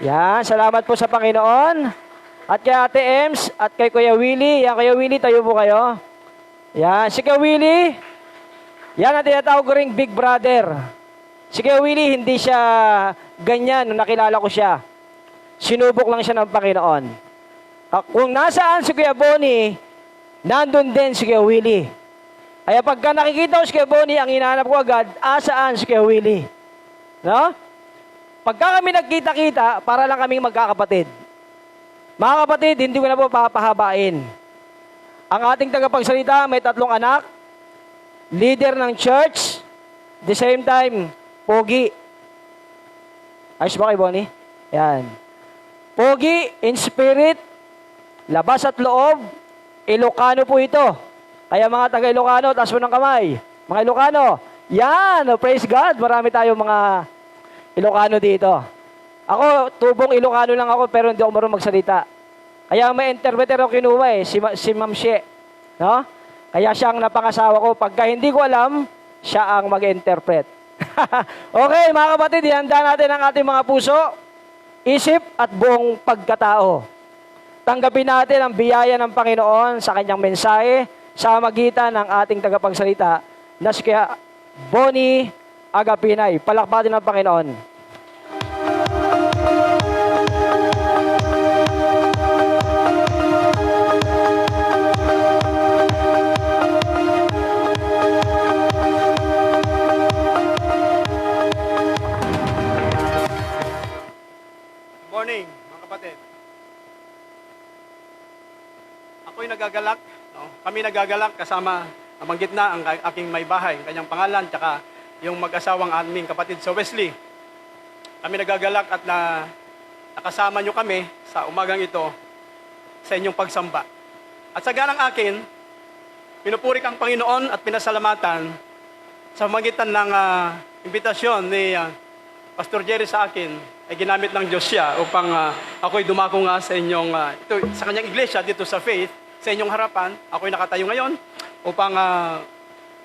[SPEAKER 4] Yan, salamat po sa Panginoon. At kay Ate Ems at kay Kuya Willie. Yan, Kuya Willie, tayo po kayo. Yan, si Kuya Willie, yan ang tinatawag ko ring Big Brother. Si Kuya Willie, hindi siya ganyan nung nakilala ko siya. Sinubok lang siya ng Panginoon. Kung nasaan si Kuya Bonnie, nandun din si Kuya Willie. Kaya pagka nakikita ko si Kuya Bonnie, ang hinahanap ko agad, asaan si Kuya Willie? No? Pagka kami nagkita-kita, para lang kaming magkakapatid. Mga kapatid, hindi ko na po papahabain. Ang ating tagapagsalita, may 3 anak, leader ng church, the same time, pogi. Ayos ba kayo, Bonnie? Yan. Pogi, in spirit, labas at loob, Ilocano po ito. Kaya mga taga-Ilocano, taas mo ng kamay. Mga Ilocano, yan, praise God, marami tayong mga Ilocano dito. Ako, tubong Ilocano lang ako, pero hindi ako marunong magsalita. Kaya may interpreter ako kinuha si Ma'am She. No? Kaya siya ang napangasawa ko. Pagka hindi ko alam, siya ang mag-interpret. Okay, mga kapatid, ihanda natin ang ating mga puso, isip at buong pagkatao. Tanggapin natin ang biyaya ng Panginoon sa kanyang mensahe, sa magitan ng ating tagapagsalita na si kaya Bonnie Agapinay. Palakpatin ng Panginoon.
[SPEAKER 6] Morning, mga kapatid. Ako'y nagagalak. No? Kami nagagalak kasama, nabanggit na ang aking may bahay, ang kanyang pangalan, tsaka yung mag-asawang aming kapatid sa Wesley. Kami nagagalak at nakasama nyo kami sa umagang ito sa inyong pagsamba. At sa ganang akin, pinupuri kang Panginoon at pinasalamatan sa magitan ng imbitasyon ni Pastor Jerry sa akin, ay ginamit ng Diyos siya upang ako'y dumako nga sa inyong, sa kanyang iglesia dito sa Faith, sa inyong harapan. Ako'y nakatayo ngayon upang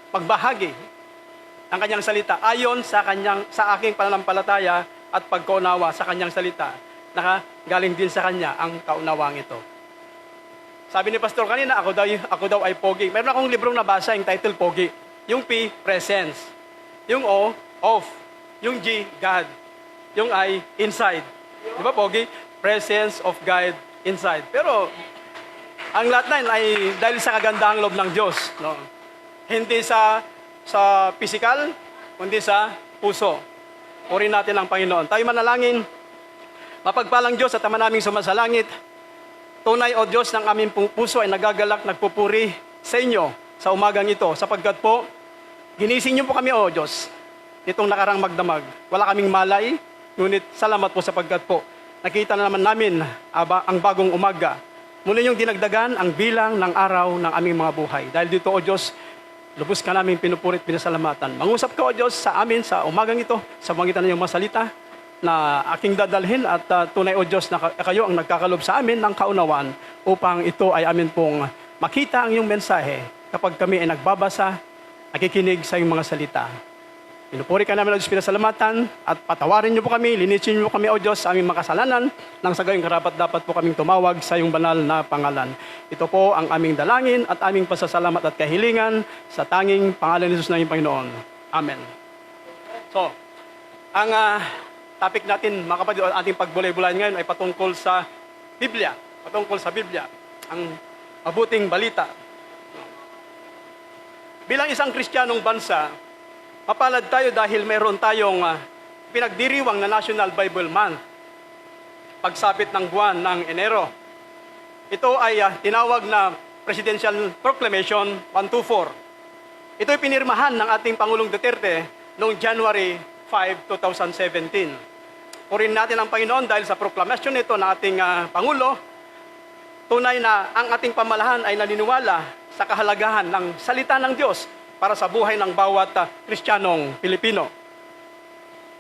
[SPEAKER 6] magbahagi ng kanyang salita ayon sa aking pananampalataya at pagkaunawa sa kanyang salita. Galing din sa kanya ang kaunawang ito. Sabi ni Pastor kanina, ako daw ay pogi. Meron akong librong nabasa, yung title Pogi. Yung P, Presence. Yung O, Off. Yung G, God. Yung I, Inside. Di ba, Pogi? Presence of God inside. Pero, ang lahat na yun ay dahil sa kagandahang loob ng Diyos. No? Hindi sa physical, kundi sa puso. Purihin natin ang Panginoon. Tayo manalangin. Mapagpalang Diyos at Ama naming sumasalangit. Tunay o Diyos ng aming puso ay nagagalak, nagpupuri sa inyo sa umagang ito. Sapagkat po, ginising niyo po kami o Diyos. Nitong nakarang magdamag. Wala kaming malay, ngunit salamat po sapagkat po. Nakita na naman namin ang bagong umaga. Muli niyong dinagdagan ang bilang ng araw ng aming mga buhay. Dahil dito o Diyos, lubos ka namin pinupurit, pinasalamatan. Mangusap ka o Diyos sa amin sa umagang ito, sa magitan ng iyong masalita, na aking dadalhin at tunay o Diyos na kayo ang nagkakalob sa amin ng kaunawaan upang ito ay amin pong makita ang iyong mensahe kapag kami ay nagbabasa, nakikinig sa iyong mga salita. Pinupuri ka namin o Diyos, pinasalamatan at patawarin niyo po kami, linisin niyo po kami o Diyos sa aming makasalanan nang sa gayong karapat dapat po kaming tumawag sa iyong banal na pangalan. Ito po ang aming dalangin at aming pasasalamat at kahilingan sa tanging pangalan ni Jesus na iyong Panginoon. Amen. So, ang topic natin, mga kapatid, ang ating pagbulay-bulayan ngayon ay patungkol sa Biblia. Patungkol sa Biblia. Ang mabuting balita. Bilang isang Kristiyanong bansa, mapalad tayo dahil meron tayong pinagdiriwang na National Bible Month. Pagsapit ng buwan ng Enero. Ito ay tinawag na Presidential Proclamation 124. Ito ay pinirmahan ng ating Pangulong Duterte noong January 5, 2017. Purihin natin ang Panginoon dahil sa proklamation nito ng ating Pangulo, tunay na ang ating pamalahan ay naniniwala sa kahalagahan ng salita ng Diyos para sa buhay ng bawat Kristiyanong Pilipino.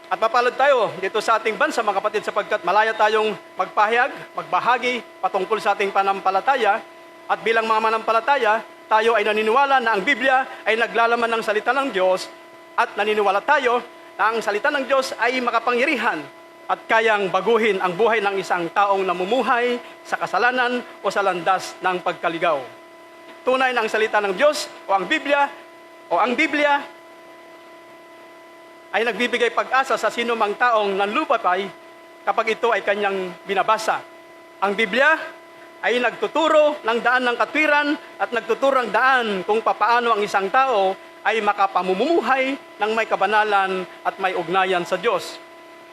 [SPEAKER 6] At mapalad tayo dito sa ating bansa, mga kapatid, sapagkat malaya tayong magpahayag, magbahagi patungkol sa ating panampalataya. At bilang mga manampalataya, tayo ay naniniwala na ang Biblia ay naglalaman ng salita ng Diyos at naniniwala tayo na ang salita ng Diyos ay makapangyarihan at kayang baguhin ang buhay ng isang taong namumuhay sa kasalanan o sa landas ng pagkaligaw. Tunay na ang salita ng Diyos o ang Biblia ay nagbibigay pag-asa sa sino mang taong nanlupapay kapag ito ay kanyang binabasa. Ang Biblia ay nagtuturo ng daan ng katwiran at nagtuturo ng daan kung papaano ang isang tao ay makapamumuhay ng may kabanalan at may ugnayan sa Diyos.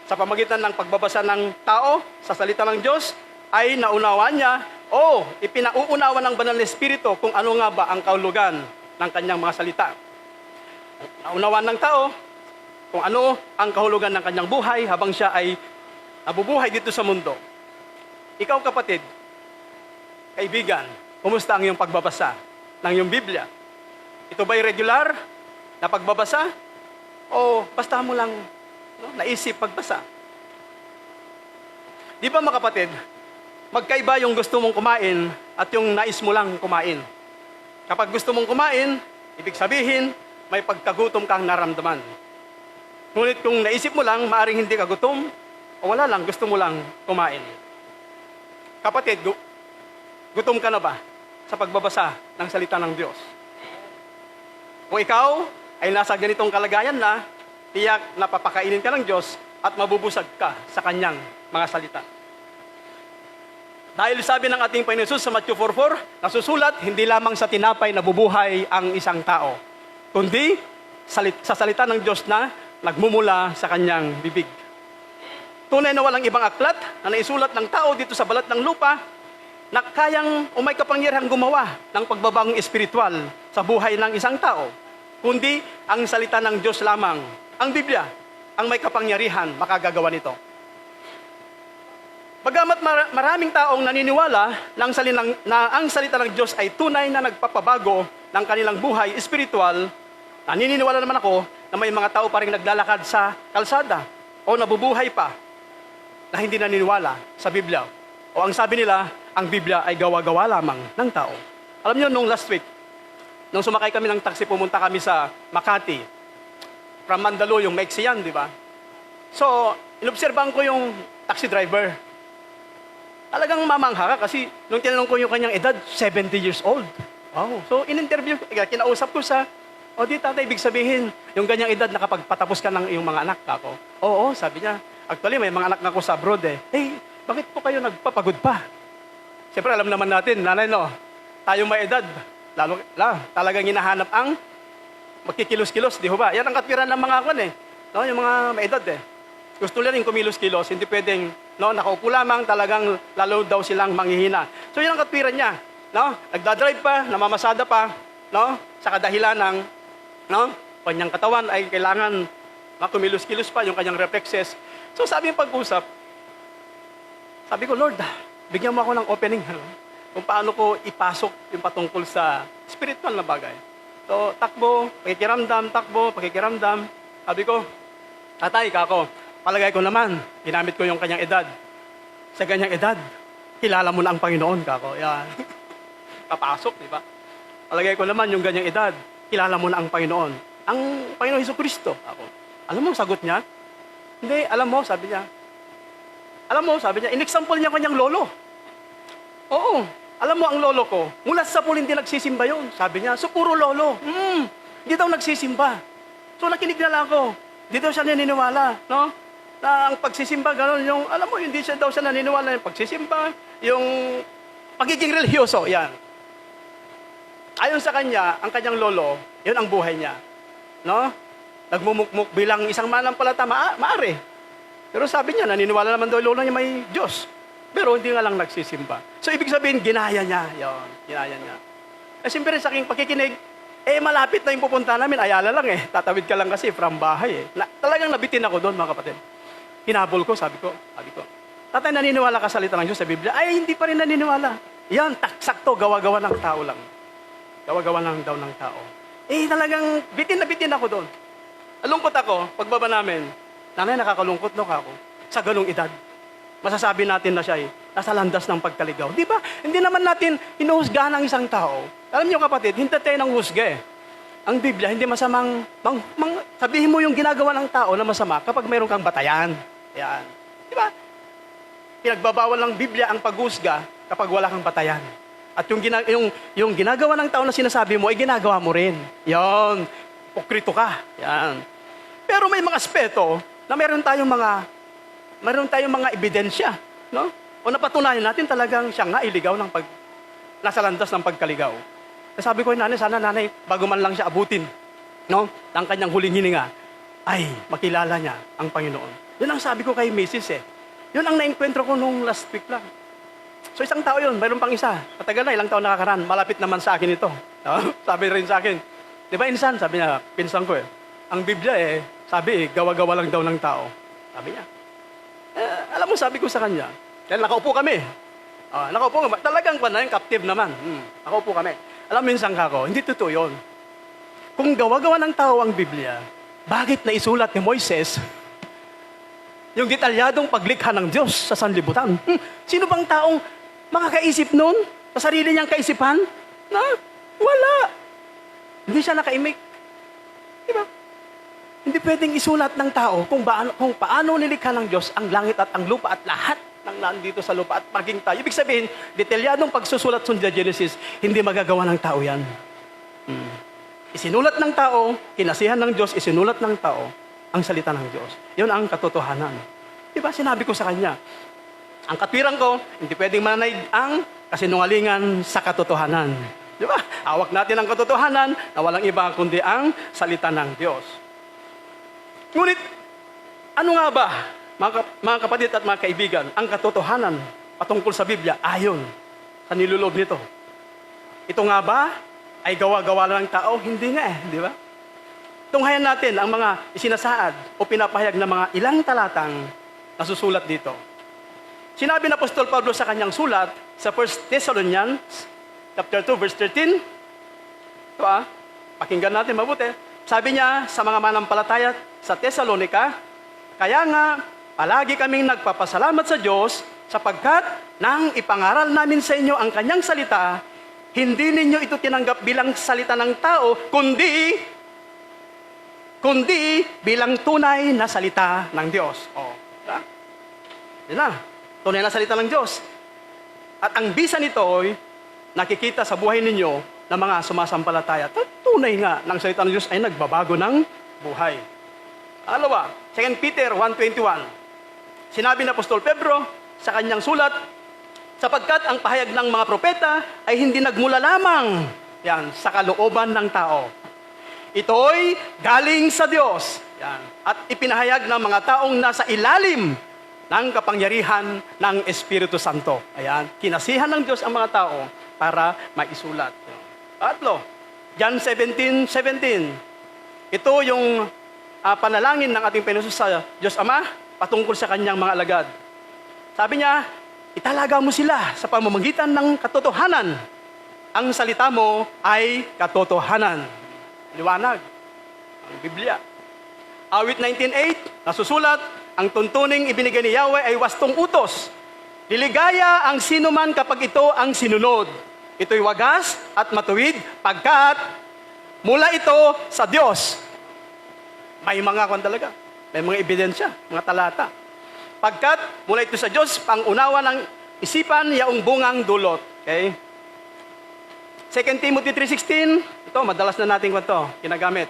[SPEAKER 6] Sa pamagitan ng pagbabasa ng tao sa salita ng Diyos, ay naunawaan niya o ipinauunawa ng banal na Espiritu kung ano nga ba ang kahulugan ng kanyang mga salita. Naunawaan ng tao kung ano ang kahulugan ng kanyang buhay habang siya ay nabubuhay dito sa mundo. Ikaw kapatid, kaibigan, kumusta ang iyong pagbabasa ng iyong Biblia? Ito ba'y regular na pagbabasa? O basta mo lang naisip pagbasa? Di ba mga kapatid, magkaiba yung gusto mong kumain at yung nais mo lang kumain. Kapag gusto mong kumain, ibig sabihin, may pagkagutom kang naramdaman. Ngunit kung naisip mo lang, maaring hindi ka gutom, o wala lang, gusto mo lang kumain. Kapatid, gutom ka na ba sa pagbabasa ng salita ng Diyos. Kung ikaw ay nasa ganitong kalagayan na, tiyak na papakainin ka ng Diyos at mabubusag ka sa kanyang mga salita. Dahil sabi ng ating Panginoon Jesus sa Matthew 4:4, nasusulat, hindi lamang sa tinapay nabubuhay ang isang tao, kundi sa salita ng Diyos na nagmumula sa kanyang bibig. Tunay na walang ibang aklat na naisulat ng tao dito sa balat ng lupa na kayang o may kapangyarihang gumawa ng pagbabagong espiritual sa buhay ng isang tao, kundi ang salita ng Diyos lamang, ang Biblia, ang may kapangyarihan makagagawa nito. Bagamat maraming taong naniniwala na ang salita ng Diyos ay tunay na nagpapabago ng kanilang buhay espiritual, naniniwala naman ako na may mga tao pa rin naglalakad sa kalsada o nabubuhay pa na hindi naniniwala sa Biblia. O ang sabi nila, ang Biblia ay gawa-gawa lamang ng tao. Alam niyo, nung last week, nung sumakay kami ng taxi, pumunta kami sa Makati. From Mandaluyong, maiksi yan, di ba? So, inobserbahan ko yung taxi driver. Talagang mamangha ka kasi nung tinanong ko yung kanyang edad, 70 years old. Wow. So, in-interview, kinausap ko sa, di tatay, ibig sabihin, yung ganyang edad nakapagpatapos ka ng iyong mga anak ako. Oo, sabi niya. Actually, may mga anak na ako sa abroad eh. Hey, bakit po kayo nagpapagod pa? Siyempre, alam naman natin, nanay, no? Tayo may edad, talagang hinahanap ang magkikilos-kilos, di ho ba? Yan ang katwiran ng mga kwan eh. No, yung mga may edad eh. Gusto nila rin kumilos-kilos, hindi pwedeng, no, nakaupo lamang, talagang lalo daw silang manghihina. So yan ang katwiran niya, no? Nagdadrive pa, namamasada pa, no? Sa kadahilan ng, no, kanyang katawan ay kailangan kumilos-kilos pa yung kanyang reflexes. So sabi yung pag-usap, sabi ko, Lord, bigyan mo ako ng opening, ano? Kung paano ko ipasok yung patungkol sa spiritual na bagay. So, takbo, pakikiramdam. Sabi ko, tatay, kako, palagay ko naman, ginamit ko yung kanyang edad. Sa kanyang edad, kilala mo na ang Panginoon, kako. Yan. Papasok, di ba? Palagay ko naman yung ganyang edad, kilala mo na ang Panginoon. Ang Panginoon Jesucristo, ako. Alam mo, sagot niya? Hindi, alam mo, sabi niya. In-example niya kanyang lolo. Oo, alam mo ang lolo ko, mula sa pool hindi nagsisimba yun. Sabi niya, so puro lolo. Hindi daw nagsisimba. So nakinig na lang ako. Hindi daw siya naniniwala, no? Na ang pagsisimba, gano'n, yung, alam mo, hindi siya daw siya naniniwala yung pagsisimba, yung pagiging religyoso, yan. Ayon sa kanya, ang kanyang lolo, yun ang buhay niya. No? Nagmumukmuk bilang isang manampalataya, maari. Pero sabi niya, naniniwala naman daw lolo niya may Diyos. Pero hindi nga lang nagsisimba. So, ibig sabihin, ginaya niya. Yun, ginaya niya. Siyempre, sa aking pakikinig, malapit na yung pupunta namin. Ayala lang eh. Tatawid ka lang kasi from bahay eh. Talagang nabitin ako doon, mga kapatid. Hinabol ko, sabi ko, tatay, naniniwala ka sa salita ng Diyos sa Biblia? Ay, hindi pa rin naniniwala. Yan, sakto, gawa-gawa ng tao lang. Gawa-gawa lang daw ng tao. Talagang bitin na bitin ako doon. Alungkot ako, pagbaba namin, nanay, nakakalungkot no ako, sa ganung edad. Masasabi natin na siya nasa landas ng pagkaligaw. Di ba? Hindi naman natin hinuhusgahan ang isang tao. Alam niyo kapatid, hindi tayo ng husga eh. Ang Biblia, hindi masamang, sabihin mo yung ginagawa ng tao na masama kapag mayroon kang batayan. Yan. Di ba? Pinagbabawal ng Biblia ang paghusga kapag wala kang batayan. At yung ginagawa ng tao na sinasabi mo, ay ginagawa mo rin. Yan. Pokrito ka. Yan. Pero may mga aspeto na meron tayong mga ebidensya, no? O napatunayan natin talagang siya nga iligaw nasa landas ng pagkaligaw. Sabi ko, nanay, bago man lang siya abutin, no? Ng kanyang huling hininga, ay, makilala niya ang Panginoon. Yun ang sabi ko kay Mrs. Yun ang naengkwentro ko nung last week lang. So isang tao yun, mayroon pang isa. Matagal na, ilang taon nakakaraan, malapit naman sa akin ito. No? Sabi rin sa akin, di ba insan? Sabi niya, pinsan ko ang Biblia sabi gawa-gawa lang daw ng tao. Sabi niya. Alam mo, sabi ko sa kanya, dahil nakaupo kami. Nakaupo kami. Talagang captive naman. Nakaupo kami. Alam mo, minsan kako, hindi totoo yun. Kung gawa-gawa ng tao ang Biblia, bakit naisulat ni Moises yung detalyadong paglikha ng Diyos sa sanlibutan? Sino bang taong makakaisip nun sa sarili niyang kaisipan? Wala. Hindi siya nakaimik. Diba? Hindi pwedeng isulat ng tao kung paano nilikha ng Diyos ang langit at ang lupa at lahat ng nandito sa lupa at maging tayo. Ibig sabihin, detalyadong pagsusulat sa Genesis, hindi magagawa ng tao yan. Isinulat ng tao, kinasihan ng Diyos, isinulat ng tao, ang salita ng Diyos. Yun ang katotohanan. Diba, sinabi ko sa kanya, ang katwiran ko, hindi pwedeng manaig ang kasinungalingan sa katotohanan. Diba? Hawak natin ang katotohanan na walang iba kundi ang salita ng Diyos. Ngunit, ano nga ba, mga kapatid at mga kaibigan, ang katotohanan patungkol sa Biblia ayon sa niluloob nito? Ito nga ba ay gawa-gawa lang ng tao? Hindi nga di ba? Tunghayan natin ang mga isinasaad o pinapahayag ng mga ilang talatang nasusulat dito. Sinabi ng Apostol Pablo sa kanyang sulat sa 1 Thessalonians chapter 2 verse 13. Ito pakinggan natin mabuti. Sabi niya sa mga manampalataya sa Thessalonica, kaya nga palagi kaming nagpapasalamat sa Diyos sapagkat nang ipangaral namin sa inyo ang kanyang salita, hindi ninyo ito tinanggap bilang salita ng tao, kundi bilang tunay na salita ng Diyos. Yan na. Tunay na salita ng Diyos. At ang bisa nito ay nakikita sa buhay ninyo ng mga sumasampalataya. Tunay nga ng salita ng Diyos ay nagbabago ng buhay. Alawa, 2 Peter 1:21. Sinabi ng Apostol Pedro sa kanyang sulat, sapagkat ang pahayag ng mga propeta ay hindi nagmula lamang yan, sa kalooban ng tao. Ito'y galing sa Diyos. Yan. At ipinahayag ng mga taong nasa ilalim ng kapangyarihan ng Espiritu Santo. Ayan. Kinasihan ng Diyos ang mga tao para maisulat. Atlo, John 17:17. Ito yung panalangin ng ating Panginoon sa Diyos Ama patungkol sa kanyang mga alagad. Sabi niya, italaga mo sila sa pamamagitan ng katotohanan. Ang salita mo ay katotohanan. Liwanag. Ang Biblia. Awit 19:8, nasusulat, ang tuntuning ibinigay ni Yahweh ay wastong utos. Liligaya ang sinuman kapag ito ang sinunod. Ito'y wagas at matuwid pagkat mula ito sa Diyos. May mga kwan talaga. May mga ebidensya, mga talata. Pagkat mula ito sa Diyos, pangunawa ng isipan, yaong bungang dulot. Okay? 2 Timothy 3:16, ito, madalas na natin ginagamit.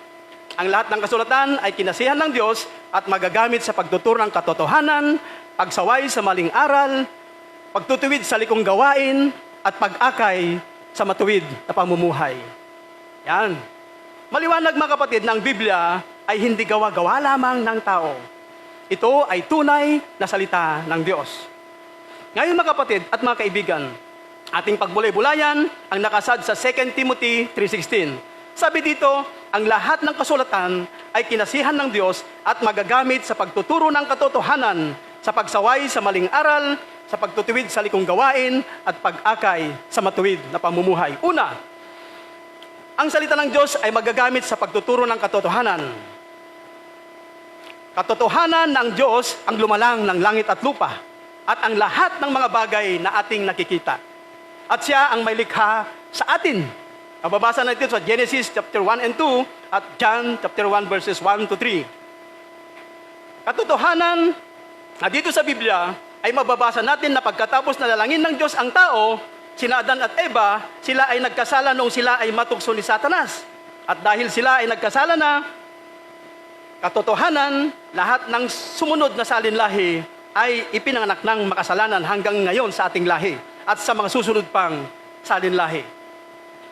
[SPEAKER 6] Ang lahat ng kasulatan ay kinasihan ng Diyos at magagamit sa pagtuturo ng katotohanan, pagsaway sa maling aral, pagtutuwid sa likong gawain, at pag-akay sa matuwid na pamumuhay. Yan. Maliwanag mga kapatid na ang Biblia ay hindi gawa-gawa lamang ng tao. Ito ay tunay na salita ng Diyos. Ngayon mga kapatid at mga kaibigan, ating pagbulay-bulayan ang nakasad sa 2 Timothy 3:16. Sabi dito, ang lahat ng kasulatan ay kinasihan ng Diyos at magagamit sa pagtuturo ng katotohanan, sa pagsaway sa maling aral, sa pagtutuwid sa likong gawain, at pag-akay sa matuwid na pamumuhay. Una, ang salita ng Diyos ay magagamit sa pagtuturo ng katotohanan. Katotohanan ng Diyos ang lumalang ng langit at lupa at ang lahat ng mga bagay na ating nakikita. At siya ang may likha sa atin. Mababasa natin sa Genesis chapter 1 and 2 at John chapter 1 verses 1 to 3. Katotohanan na dito sa Biblia ay mababasa natin na pagkatapos na lalangin ng Diyos ang tao, sina Adan at Eva, sila ay nagkasala noong sila ay matukso ni Satanas. At dahil sila ay nagkasala na, katotohanan, lahat ng sumunod na salinlahi ay ipinanganak ng makasalanan hanggang ngayon sa ating lahi at sa mga susunod pang salinlahi.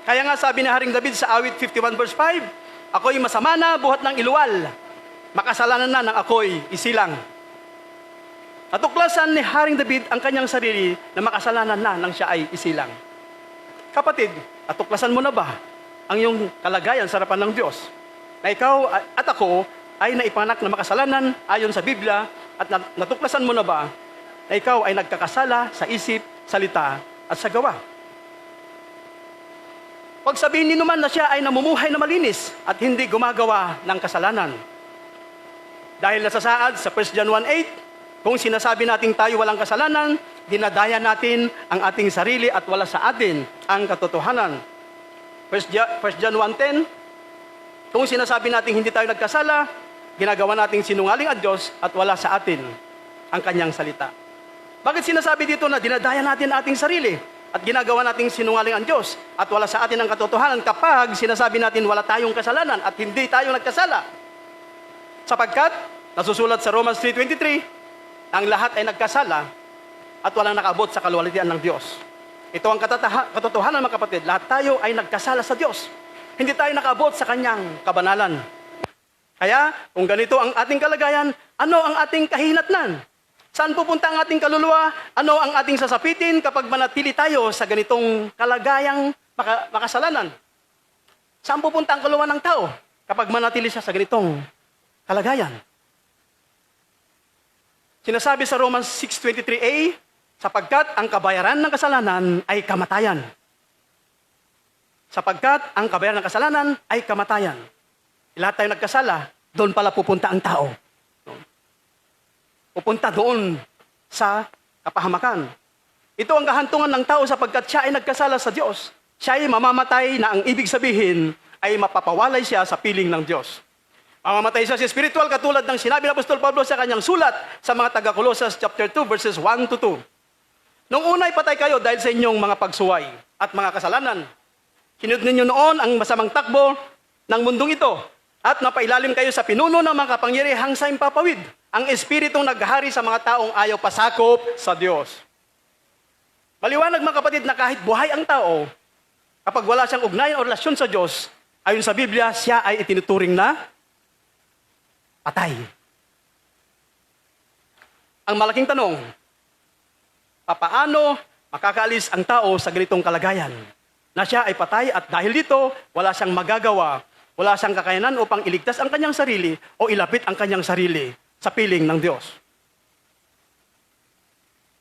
[SPEAKER 6] Kaya nga sabi ni Haring David sa awit 51 verse 5, ako'y masama na buhat ng iluwal, makasalanan na ng ako'y isilang. Natuklasan ni Haring David ang kanyang sarili na makasalanan na nang siya ay isilang. Kapatid, natuklasan mo na ba ang iyong kalagayan sa harapan ng Diyos? Na ikaw at ako ay naipanganak na makasalanan ayon sa Biblia at natuklasan mo na ba na ikaw ay nagkakasala sa isip, salita at sa gawa? Pag sabihin ninuman na siya ay namumuhay na malinis at hindi gumagawa ng kasalanan. Dahil nasasaad sa 1 John 1:8, kung sinasabi nating tayo walang kasalanan, dinadaya natin ang ating sarili at wala sa atin ang katotohanan. 1 John 1:10, kung sinasabi nating hindi tayo nagkasala, ginagawa nating sinungaling ang Diyos at wala sa atin ang kanyang salita. Bakit sinasabi dito na dinadaya natin ating sarili at ginagawa nating sinungaling ang Diyos at wala sa atin ang katotohanan kapag sinasabi natin wala tayong kasalanan at hindi tayo nagkasala? Sapagkat, nasusulat sa Romans 3:23, ang lahat ay nagkasala at walang nakaabot sa kaluwalhatian ng Diyos. Ito ang katotohanan, mga kapatid. Lahat tayo ay nagkasala sa Diyos. Hindi tayo nakaabot sa Kanyang kabanalan. Kaya, kung ganito ang ating kalagayan, ano ang ating kahinatnan? Saan pupunta ang ating kaluluwa? Ano ang ating sasapitin kapag manatili tayo sa ganitong kalagayang makasalanan? Saan pupunta ang kaluluwa ng tao kapag manatili siya sa ganitong kalagayan? Sinasabi sa Romans 6:23a, sapagkat ang kabayaran ng kasalanan ay kamatayan. Sapagkat ang kabayaran ng kasalanan ay kamatayan. Lahat tayo nagkasala, doon pala pupunta ang tao. Pupunta doon sa kapahamakan. Ito ang kahantungan ng tao sapagkat siya ay nagkasala sa Diyos. Siya ay mamamatay na ang ibig sabihin ay mapapawalay siya sa piling ng Diyos. Mamamatay siya sa spiritual katulad ng sinabi ng Apostol Pablo sa kanyang sulat sa mga taga-Colosas chapter 2 verses 1-2. Nung una ay patay kayo dahil sa inyong mga pagsuway at mga kasalanan. Sinunod ninyo noon ang masamang takbo ng mundong ito at napailalim kayo sa pinuno ng mga kapangyarihang sa impapawid, ang espiritong naghahari sa mga taong ayaw pasakop sa Diyos. Maliwanag, mga kapatid, na kahit buhay ang tao, kapag wala siyang ugnayan o relasyon sa Diyos, ayon sa Biblia, siya ay itinuturing na patay. Ang malaking tanong, papaano makakaalis ang tao sa ganitong kalagayan? Na siya ay patay at dahil dito, wala siyang magagawa, wala siyang kakayanan upang iligtas ang kanyang sarili o ilapit ang kanyang sarili sa piling ng Diyos.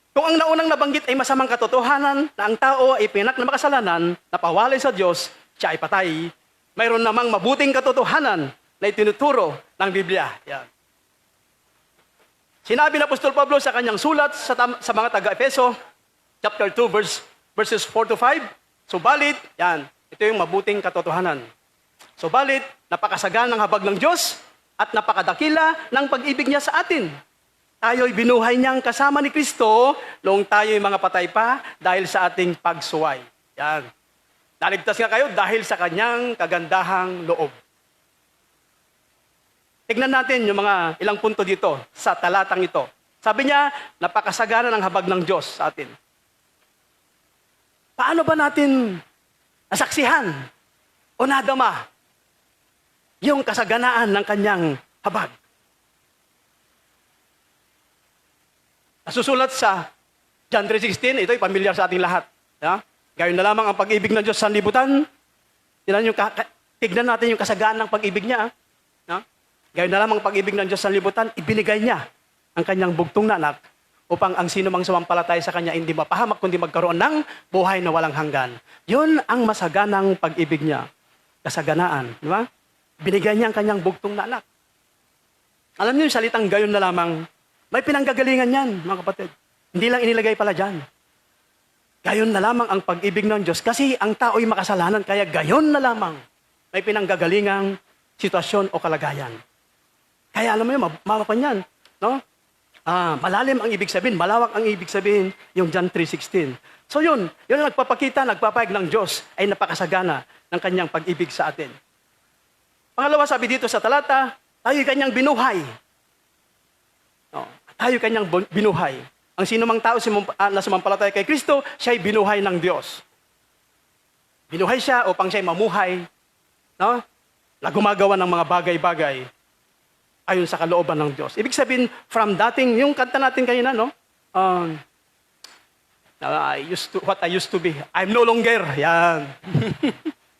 [SPEAKER 6] Kung ang naunang nabanggit ay masamang katotohanan na ang tao ay pinak na makasalanan, napawalay sa Diyos, siya ay patay, mayroon namang mabuting katotohanan na itinuturo ng Biblia. Yan. Sinabi ng Apostol Pablo sa kanyang sulat sa mga taga-Efeso, chapter 2, verses 4-5, subalit, yan, ito yung mabuting katotohanan. Subalit, napakasagan ng habag ng Diyos at napakadakila ng pag-ibig niya sa atin. Tayo'y binuhay niyang kasama ni Kristo noong tayo'y mga patay pa dahil sa ating pagsuway. Yan. Naligtas nga kayo dahil sa kanyang kagandahang loob. Tignan natin yung mga ilang punto dito sa talatang ito. Sabi niya, napakasagana ng habag ng Diyos sa atin. Paano ba natin nasaksihan o nadama yung kasaganaan ng kanyang habag? Nasusulat sa John 3:16, ito'y pamilyar sa ating lahat. Ya? Gayon na lamang ang pag-ibig ng Diyos sa libutan. Tignan natin yung kasagaan ng pag-ibig niya. Ya? Gayon na lamang ang pag-ibig ng Diyos sa libutan, ibinigay niya ang kanyang bugtong na anak upang ang sino mang sumampalataya sa kanya hindi mapahamak kundi magkaroon ng buhay na walang hanggan. Yun ang masaganang pag-ibig niya. Kasaganaan. Di ba? Binigay niya ang kanyang bugtong na anak. Alam niyo yung salitang gayon na lamang, may pinanggagalingan yan, mga kapatid. Hindi lang inilagay pala dyan. Gayon na lamang ang pag-ibig ng Diyos kasi ang tao'y makasalanan, kaya gayon na lamang may pinanggagalingang sitwasyon o kalagayan. Kaya alam mo yun, mapapan yan. No? Malalim ang ibig sabihin, malawak ang ibig sabihin, yung John 3:16. So yun ang nagpapakita, nagpapayag ng Diyos ay napakasagana ng kanyang pag-ibig sa atin. Pangalawa, sabi dito sa talata, tayo'y kanyang binuhay. No, tayo kanyang binuhay. Ang sino mang tao na sumampalataya kay Kristo, siya'y binuhay ng Diyos. Binuhay siya upang siya'y mamuhay, no? Na gumagawa ng mga bagay-bagay ayon sa kalooban ng Diyos. Ibig sabihin, from dating, yung kanta natin kanina, no? What I used to be. I'm no longer. Yan.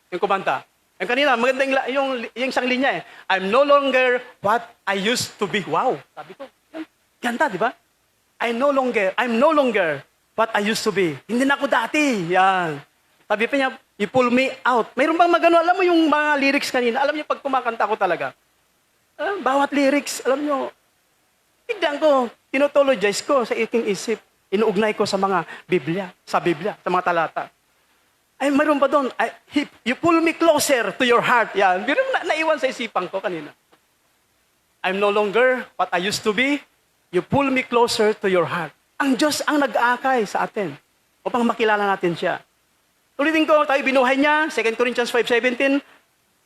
[SPEAKER 6] Yung kumanta. Yung kanina, maganda yung isang linya eh. I'm no longer what I used to be. Wow. Sabi ko, ganda, di ba? I'm no longer what I used to be. Hindi na ako dati. Yan. Sabi pa niya, you pull me out. Mayroon bang magano? Alam mo yung mga lyrics kanina? Alam niyo, pag kumakanta ko talaga, bawat lyrics, alam niyo, tignan ko, tinotologize ko sa aking isip. Inuugnay ko sa mga Biblia, sa mga talata. Ay, mayroon pa doon, you pull me closer to your heart. Yan. Pero naiwan sa isipan ko kanina. I'm no longer what I used to be. You pull me closer to your heart. Ang Diyos ang nag-aakay sa atin upang makilala natin siya. Ulitin ko, tayo binuhay niya, 2 Corinthians 5:17,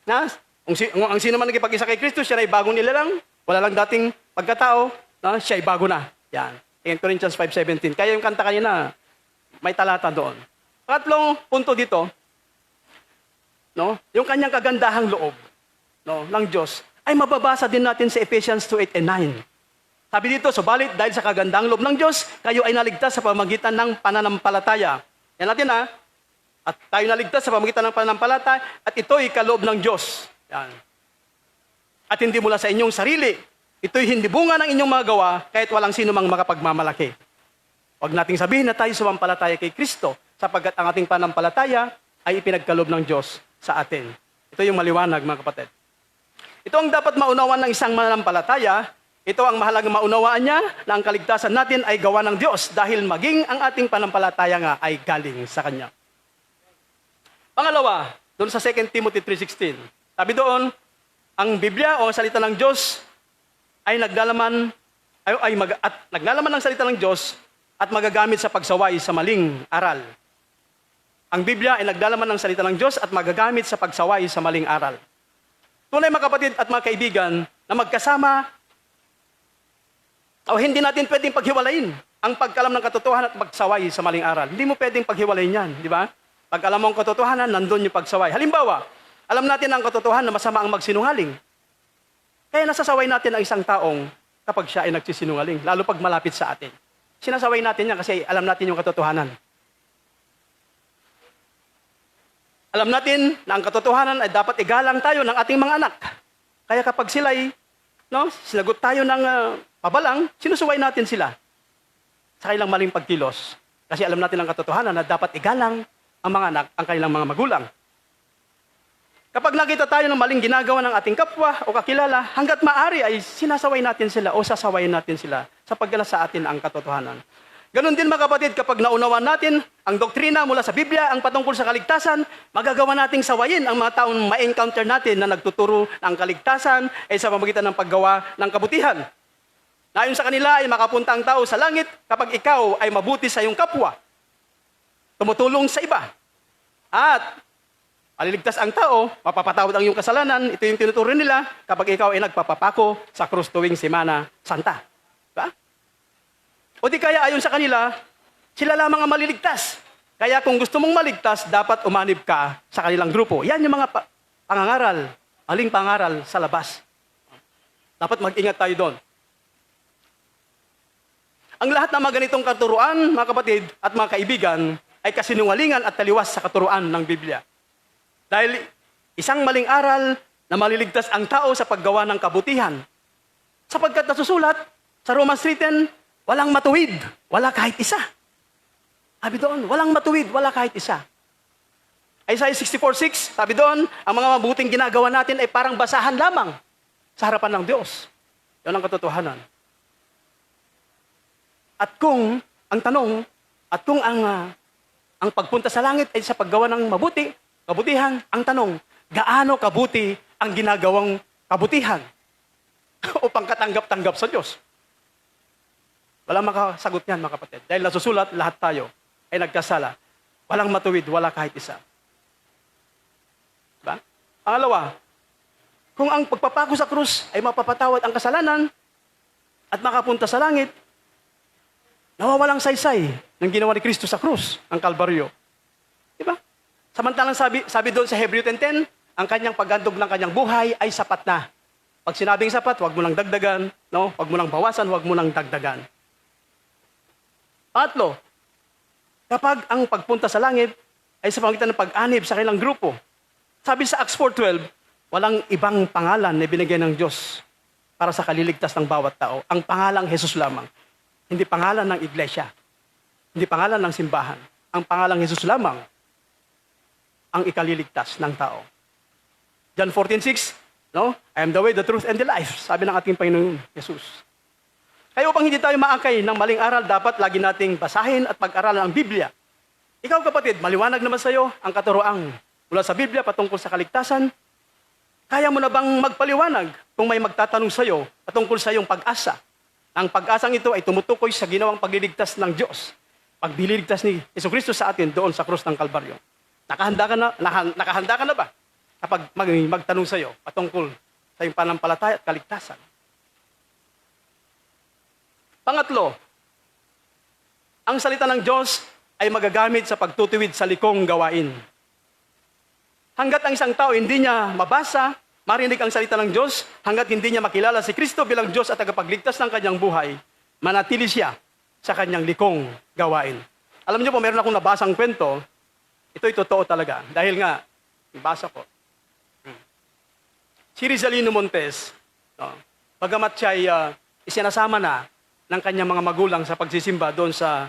[SPEAKER 6] na kung ang sino man nagkipag-isa kay Kristo, siya ay bagong nilalang, wala lang dating pagkatao, na siya ay bago na. Yan, 2 Corinthians 5:17. Kaya yung kanta kanina, may talata doon. Pangatlong punto dito, no, yung kanyang kagandahang loob, no, ng Diyos, ay mababasa din natin sa Ephesians 2:8 and 9. Sabi dito, subalit dahil sa kagandahang loob ng Diyos, kayo ay naligtas sa pamamagitan ng pananampalataya. Yan natin ha. At tayo naligtas sa pamamagitan ng pananampalataya at ito'y kaloob ng Diyos. Yan. At hindi mula sa inyong sarili. Ito'y hindi bunga ng inyong mga gawa kahit walang sino mang makapagmamalaki. Huwag nating sabihin na tayo sumampalataya kay Kristo sapagkat ang ating pananampalataya ay ipinagkaloob ng Diyos sa atin. Ito yung maliwanag, mga kapatid. Ito ang dapat maunawan ng isang mananampalataya. Ito ang mahalagang maunawaan niya na ang kaligtasan natin ay gawa ng Diyos dahil maging ang ating pananampalataya nga ay galing sa Kanya. Pangalawa, doon sa 2 Timothy 3:16. Sabi doon, ang Biblia o ang salita ng Diyos ay naglalaman ng salita ng Diyos at magagamit sa pagsaway sa maling aral. Ang Biblia ay naglalaman ng salita ng Diyos at magagamit sa pagsaway sa maling aral. Tunay mga kapatid at mga kaibigan na magkasama o hindi natin pwedeng paghiwalayin ang pagkalam ng katotohanan at pagsaway sa maling aral. Hindi mo pwedeng paghiwalayin yan, di ba? Pag alam mo ang katotohanan, nandun yung pagsaway. Halimbawa, alam natin ang katotohanan na masama ang magsinungaling. Kaya nasasaway natin ang isang taong kapag siya ay nagsisinungaling, lalo pag malapit sa atin. Sinasaway natin yan kasi alam natin yung katotohanan. Alam natin na ang katotohanan ay dapat igalang tayo ng ating mga anak. Kaya kapag sila'y sinagot tayo ng pabalang, sinusuway natin sila sa kanilang maling pagkilos. Kasi alam natin ang katotohanan na dapat igalang ang mga anak, ang kanilang mga magulang. Kapag nakita tayo ng maling ginagawa ng ating kapwa o kakilala, hanggat maaari ay sinasaway natin sila o sasawayin natin sila sapagkat sa atin ang katotohanan. Ganon din mga kapatid, kapag naunawan natin ang doktrina mula sa Biblia, ang patungkol sa kaligtasan, magagawa nating sawayin ang mga taong ma-encounter natin na nagtuturo ng kaligtasan ay sa pamamagitan ng paggawa ng kabutihan. Ayon sa kanila ay makapunta ang tao sa langit kapag ikaw ay mabuti sa iyong kapwa, tumutulong sa iba, at maliligtas ang tao, mapapatawad ang iyong kasalanan. Ito yung tinuturo nila kapag ikaw ay nagpapapako sa krus tuwing Semana Santa. Diba? O di kaya ayon sa kanila, sila lamang ang maliligtas. Kaya kung gusto mong maligtas, dapat umanib ka sa kanilang grupo. Yan yung mga pangangaral, maling pangaral sa labas. Dapat mag-ingat tayo doon. Ang lahat ng mga ganitong katuruan, mga kapatid at mga kaibigan, ay kasinungalingan at taliwas sa katuruan ng Biblia. Dahil isang maling aral na maliligtas ang tao sa paggawa ng kabutihan. Sapagkat nasusulat sa Romans 3:10, walang matuwid, wala kahit isa. Sabi doon, walang matuwid, wala kahit isa. Isaiah 64:6, sabi doon, ang mga mabuting ginagawa natin ay parang basahan lamang sa harapan ng Diyos. Yan ang katotohanan. At kung, ang tanong, at kung ang pagpunta sa langit ay sa paggawa ng kabutihan, ang tanong, gaano kabuti ang ginagawang kabutihan o pangkatanggap-tanggap sa Diyos? Walang makasagot niyan, mga kapatid. Dahil nasusulat, lahat tayo ay nagkasala. Walang matuwid, wala kahit isa. Diba? Pangalawa, kung ang pagpapako sa krus ay mapapatawad ang kasalanan at makapunta sa langit, nawawalang saysay ng ginawa ni Kristo sa krus, ang Kalbaryo. Diba? Samantalang sabi doon sa Hebreo 10:10, ang kanyang paghandog ng kanyang buhay ay sapat na. Pag sinabing sapat, huwag mo nang dagdagan, no? Huwag mo nang bawasan, huwag mo nang dagdagan. Patlo, kapag ang pagpunta sa langit ay sa pamamagitan ng pag-anib sa kanilang grupo. Sabi sa Acts 4:12, walang ibang pangalan na binigay ng Diyos para sa kaliligtas ng bawat tao. Ang pangalang Jesus lamang. Hindi pangalan ng iglesia. Hindi pangalan ng simbahan. Ang pangalang Jesus lamang ang ikaliligtas ng tao. John 14:6, no? I am the way, the truth, and the life. Sabi ng ating Panginoon, Jesus. Kaya upang hindi tayo maakay ng maling aral, dapat lagi nating basahin at pag-aralan ang Biblia. Ikaw kapatid, maliwanag naman sa iyo ang katuroang mula sa Biblia patungkol sa kaligtasan. Kaya mo na bang magpaliwanag kung may magtatanong sa iyo patungkol sa iyong pag-asa? Ang pag-asang ito ay tumutukoy sa ginawang pagliligtas ng Diyos. Pagliligtas ni Jesucristo sa atin doon sa krus ng Kalbaryo. Nakahanda ka na ba? Kapag magtanong sa iyo patungkol sa iyong pananampalataya at kaligtasan. Pangatlo, ang salita ng Diyos ay magagamit sa pagtutuwid sa likong gawain. Hanggat ang isang tao hindi niya mabasa, marinig ang salita ng Diyos, hanggat hindi niya makilala si Kristo bilang Diyos at tagapagligtas ng kanyang buhay, manatili siya sa kanyang likong gawain. Alam niyo po, meron akong nabasang kwento, ito'y totoo talaga. Dahil nga, ibasa ko. Si Rizalino Montes, bagamat siya'y isinasama na ng kanyang mga magulang sa pagsisimba doon sa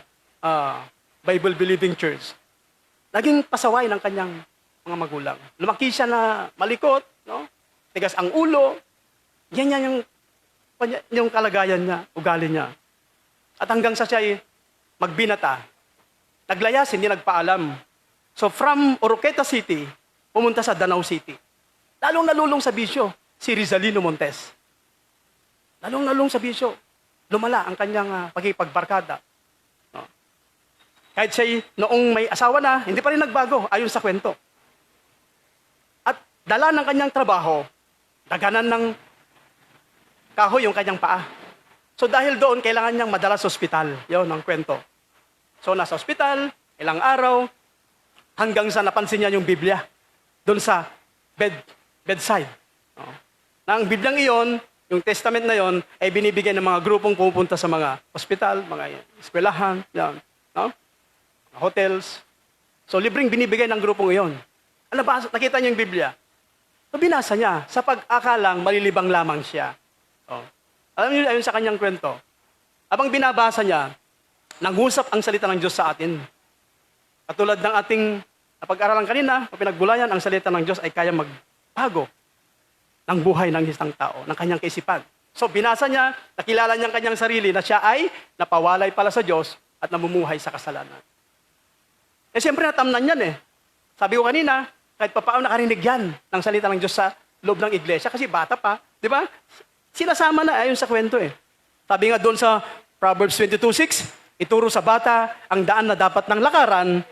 [SPEAKER 6] Bible-believing church, naging pasaway ng kanyang mga magulang. Lumaki siya na malikot, no? Tigas ang ulo. Yan yung kalagayan niya, ugali niya. At hanggang sa siya'y magbinata, naglayas, hindi nagpaalam. So from Oroqueta City, pumunta sa Danau City. Lalong nalulong sa bisyo, si Rizalino Montes. Lalong nalulong sa bisyo. Lumala ang kanyang pagkipagbarkada. No? Kahit siya'y noong may asawa na, hindi pa rin nagbago, ayon sa kwento. At dala ng kanyang trabaho, daganan ng kahoy yung kanyang paa. So dahil doon, kailangan niyang madala sa ospital. Yun ang kwento. So nasa ospital, ilang araw, hanggang sa napansin niya yung Biblia. Doon sa bedside. Na ang Bibliang iyon, yung testament na yon, ay binibigay ng mga grupong pumupunta sa mga ospital, mga eskwelahan, yan, no? Hotels. So libreng binibigay ng grupong iyon. Nakita niya yung Biblia. So binasa niya, sa pag-akalang malilibang lamang siya. Alam niyo, ayon sa kanyang kwento, habang binabasa niya, nangusap ang salita ng Diyos sa atin. Katulad ng ating napag-aralan kanina, pinagbulayan, ang salita ng Diyos ay kaya magbago ng buhay ng isang tao, ng kanyang kaisipan. So binasa niya, nakilala niya ang kanyang sarili na siya ay napawalay pala sa Diyos at namumuhay sa kasalanan. Eh siyempre natamnan yan eh. Sabi ko kanina, kahit papaano nakarinig yan ng salita ng Diyos sa loob ng iglesia kasi bata pa, di ba? Sinasama na ayon sa kwento eh. Sabi nga doon sa Proverbs 22:6, ituro sa bata ang daan na dapat ng lakaran,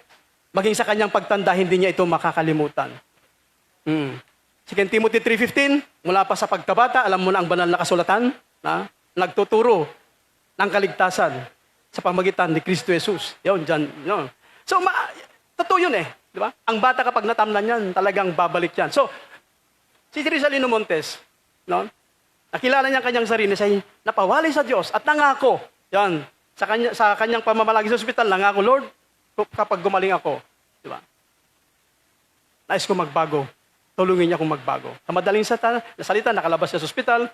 [SPEAKER 6] maging sa kanyang pagtanda, hindi niya ito makakalimutan. 2 Timothy 3:15, mula pa sa pagkabata, alam mo na ang banal na kasulatan na nagtuturo ng kaligtasan sa pamagitan ni Kristo Jesus. Yun, dyan. Yun. So, totoo yun eh. Di ba? Ang bata kapag natamnan yan, talagang babalik yan. So, si Rizalino Montes, no? Nakilala niya ang kanyang sarili, siya napawalay sa Diyos at nangako. Yan. Sa kanyang pamamalagi sa ospital, nangako, Lord, kapag gumaling ako, di ba? Nais ko magbago. Tulungin niya kung magbago. Sa madaling salita, nakalabas siya sa ospital,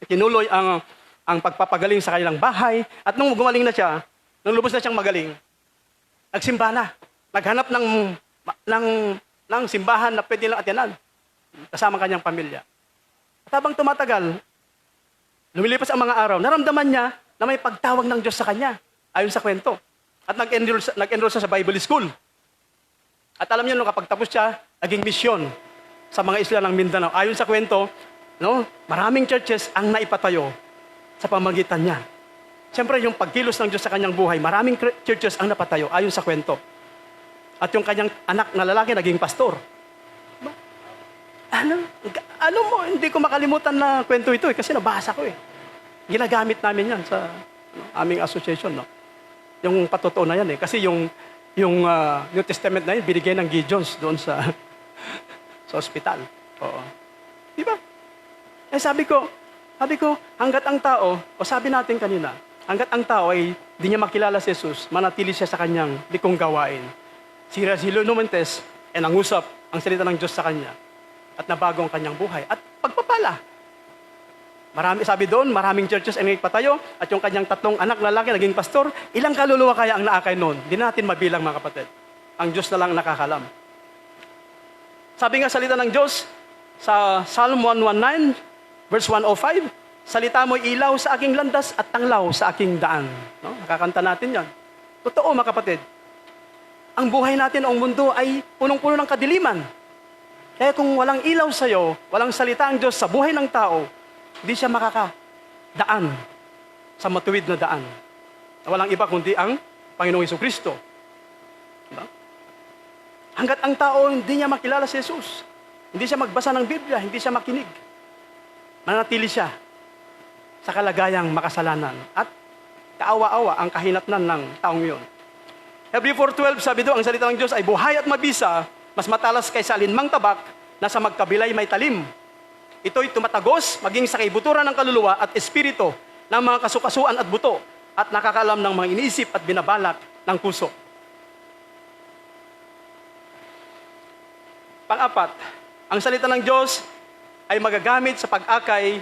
[SPEAKER 6] tinuloy ang pagpapagaling sa kanilang bahay, at nung gumaling na siya, nung lubos na siyang magaling, nagsimba na. Naghanap ng simbahan na pwede lang atyanan kasama kanyang pamilya. At habang tumatagal, lumilipas ang mga araw, naramdaman niya na may pagtawag ng Diyos sa kanya, ayon sa kwento. At nag-enroll siya sa Bible School. At alam niyo, nung kapag tapos siya, naging misyon sa mga isla ng Mindanao. Ayon sa kwento, no, maraming churches ang naipatayo sa pamagitan niya. Siyempre, yung pagkilos ng Diyos sa kanyang buhay, maraming churches ang napatayo, ayon sa kwento. At yung kanyang anak na lalaki, naging pastor. Ano mo, hindi ko makalimutan na kwento ito kasi nabasa ko eh. Ginagamit namin yan sa aming association, no? Yung patotoo na yan eh. Kasi yung New Testament na yun, binigay ng Gideons doon sa ospital. Oo. Di ba? Eh sabi ko, hanggat ang tao, o sabi natin kanina, hanggat ang tao ay di niya makilala si Jesus, manatili siya sa kanyang likong gawain. Si Rizalino Montes ay nangusap ang salita ng Diyos sa kanya at nabago ang kanyang buhay. At pagpapala. Sabi doon, maraming churches ay nagpatayo at yung kanyang 3 anak lalaki naging pastor. Ilang kaluluwa kaya ang naakay noon? Hindi natin mabilang, mga kapatid. Ang Diyos na lang nakakalam. Sabi nga salita ng Diyos sa Psalm 119, verse 105, salita mo'y ilaw sa aking landas at tanglaw sa aking daan. No? Nakakanta natin yan. Totoo, mga kapatid. Ang buhay natin, ang mundo ay punong-puno ng kadiliman. Kaya kung walang ilaw sa'yo, walang salita ang Diyos sa buhay ng tao, hindi siya makakadaan sa matuwid na daan. Na walang iba kundi ang Panginoong Hesukristo. Diba? Hanggat ang tao hindi niya makilala si Jesus, hindi siya magbasa ng Biblia, hindi siya makinig, manatili siya sa kalagayang makasalanan at kaawa-awa ang kahinatnan ng taong yun. Hebrew 4:12, sabi doon, ang salita ng Diyos ay buhay at mabisa, mas matalas kaysa alinmang tabak, na sa magkabilay may talim. Ito'y tumatagos, maging sa kaibuturan ng kaluluwa at espiritu ng mga kasukasuan at buto, at nakakaalam ng mga iniisip at binabalak ng puso. Pang-apat, ang salita ng Diyos ay magagamit sa pag-akay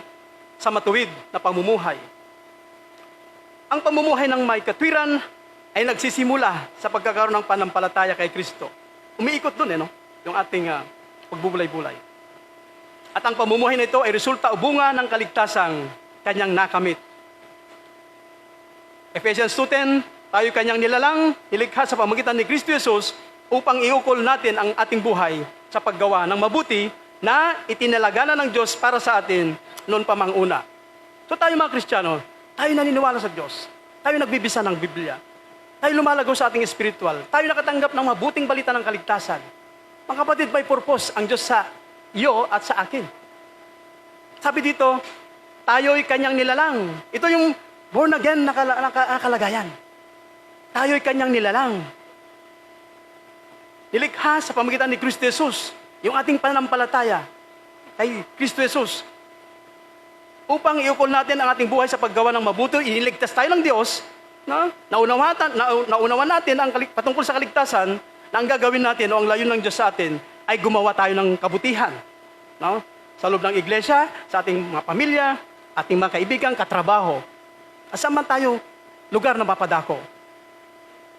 [SPEAKER 6] sa matuwid na pamumuhay. Ang pamumuhay ng may katwiran ay nagsisimula sa pagkakaroon ng panampalataya kay Kristo. Umiikot doon, no? Yung ating pagbubulay-bulay. At ang pamumuhay na ito ay resulta o bunga ng kaligtasang kanyang nakamit. Ephesians 2:10, tayo kanyang nilalang, nilikha sa pamagitan ni Kristo Jesus upang iukol natin ang ating buhay sa paggawa ng mabuti na itinalagana ng Diyos para sa atin noon pa mang una. So tayo mga Kristiyano, tayo naniniwala sa Diyos. Tayo nagbibisa ng Biblia. Tayo lumalagaw sa ating spiritual. Tayo nakatanggap ng mabuting balita ng kaligtasan. Mga kapatid, may purpose ang Diyos sa iyo at sa akin. Sabi dito, tayo'y kanyang nilalang. Ito yung born again na kalagayan. Tayo'y kanyang nilalang. Nilikha sa pamagitan ni Kristo Jesus, yung ating pananampalataya kay Kristo Jesus. Upang iukol natin ang ating buhay sa paggawa ng mabuti, iniligtas tayo ng Diyos, naunawa natin ang patungkol sa kaligtasan, na ang gagawin natin o ang layon ng Diyos sa atin ay gumawa tayo ng kabutihan. No? Sa loob ng iglesia, sa ating mga pamilya, ating mga kaibigan, katrabaho. Asan man tayo, lugar na mapadako.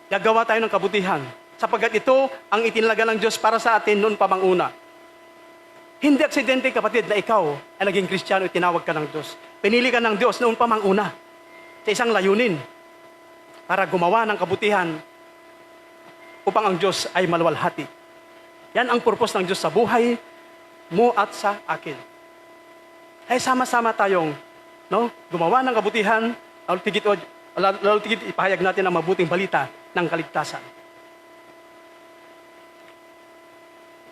[SPEAKER 6] Gagawa tayo ng kabutihan. Sapagkat ito ang itinalaga ng Diyos para sa atin noon pa mang una. Hindi aksidente, kapatid, na ikaw ay naging Kristiyano at tinawag ka ng Diyos. Pinili ka ng Diyos noon pa mang una sa isang layunin para gumawa ng kabutihan upang ang Diyos ay maluwalhati. Yan ang purpose ng Diyos sa buhay mo at sa akin. Ay sama-sama tayong gumawa ng kabutihan, lalo tigit ipahayag natin ang mabuting balita ng kaligtasan.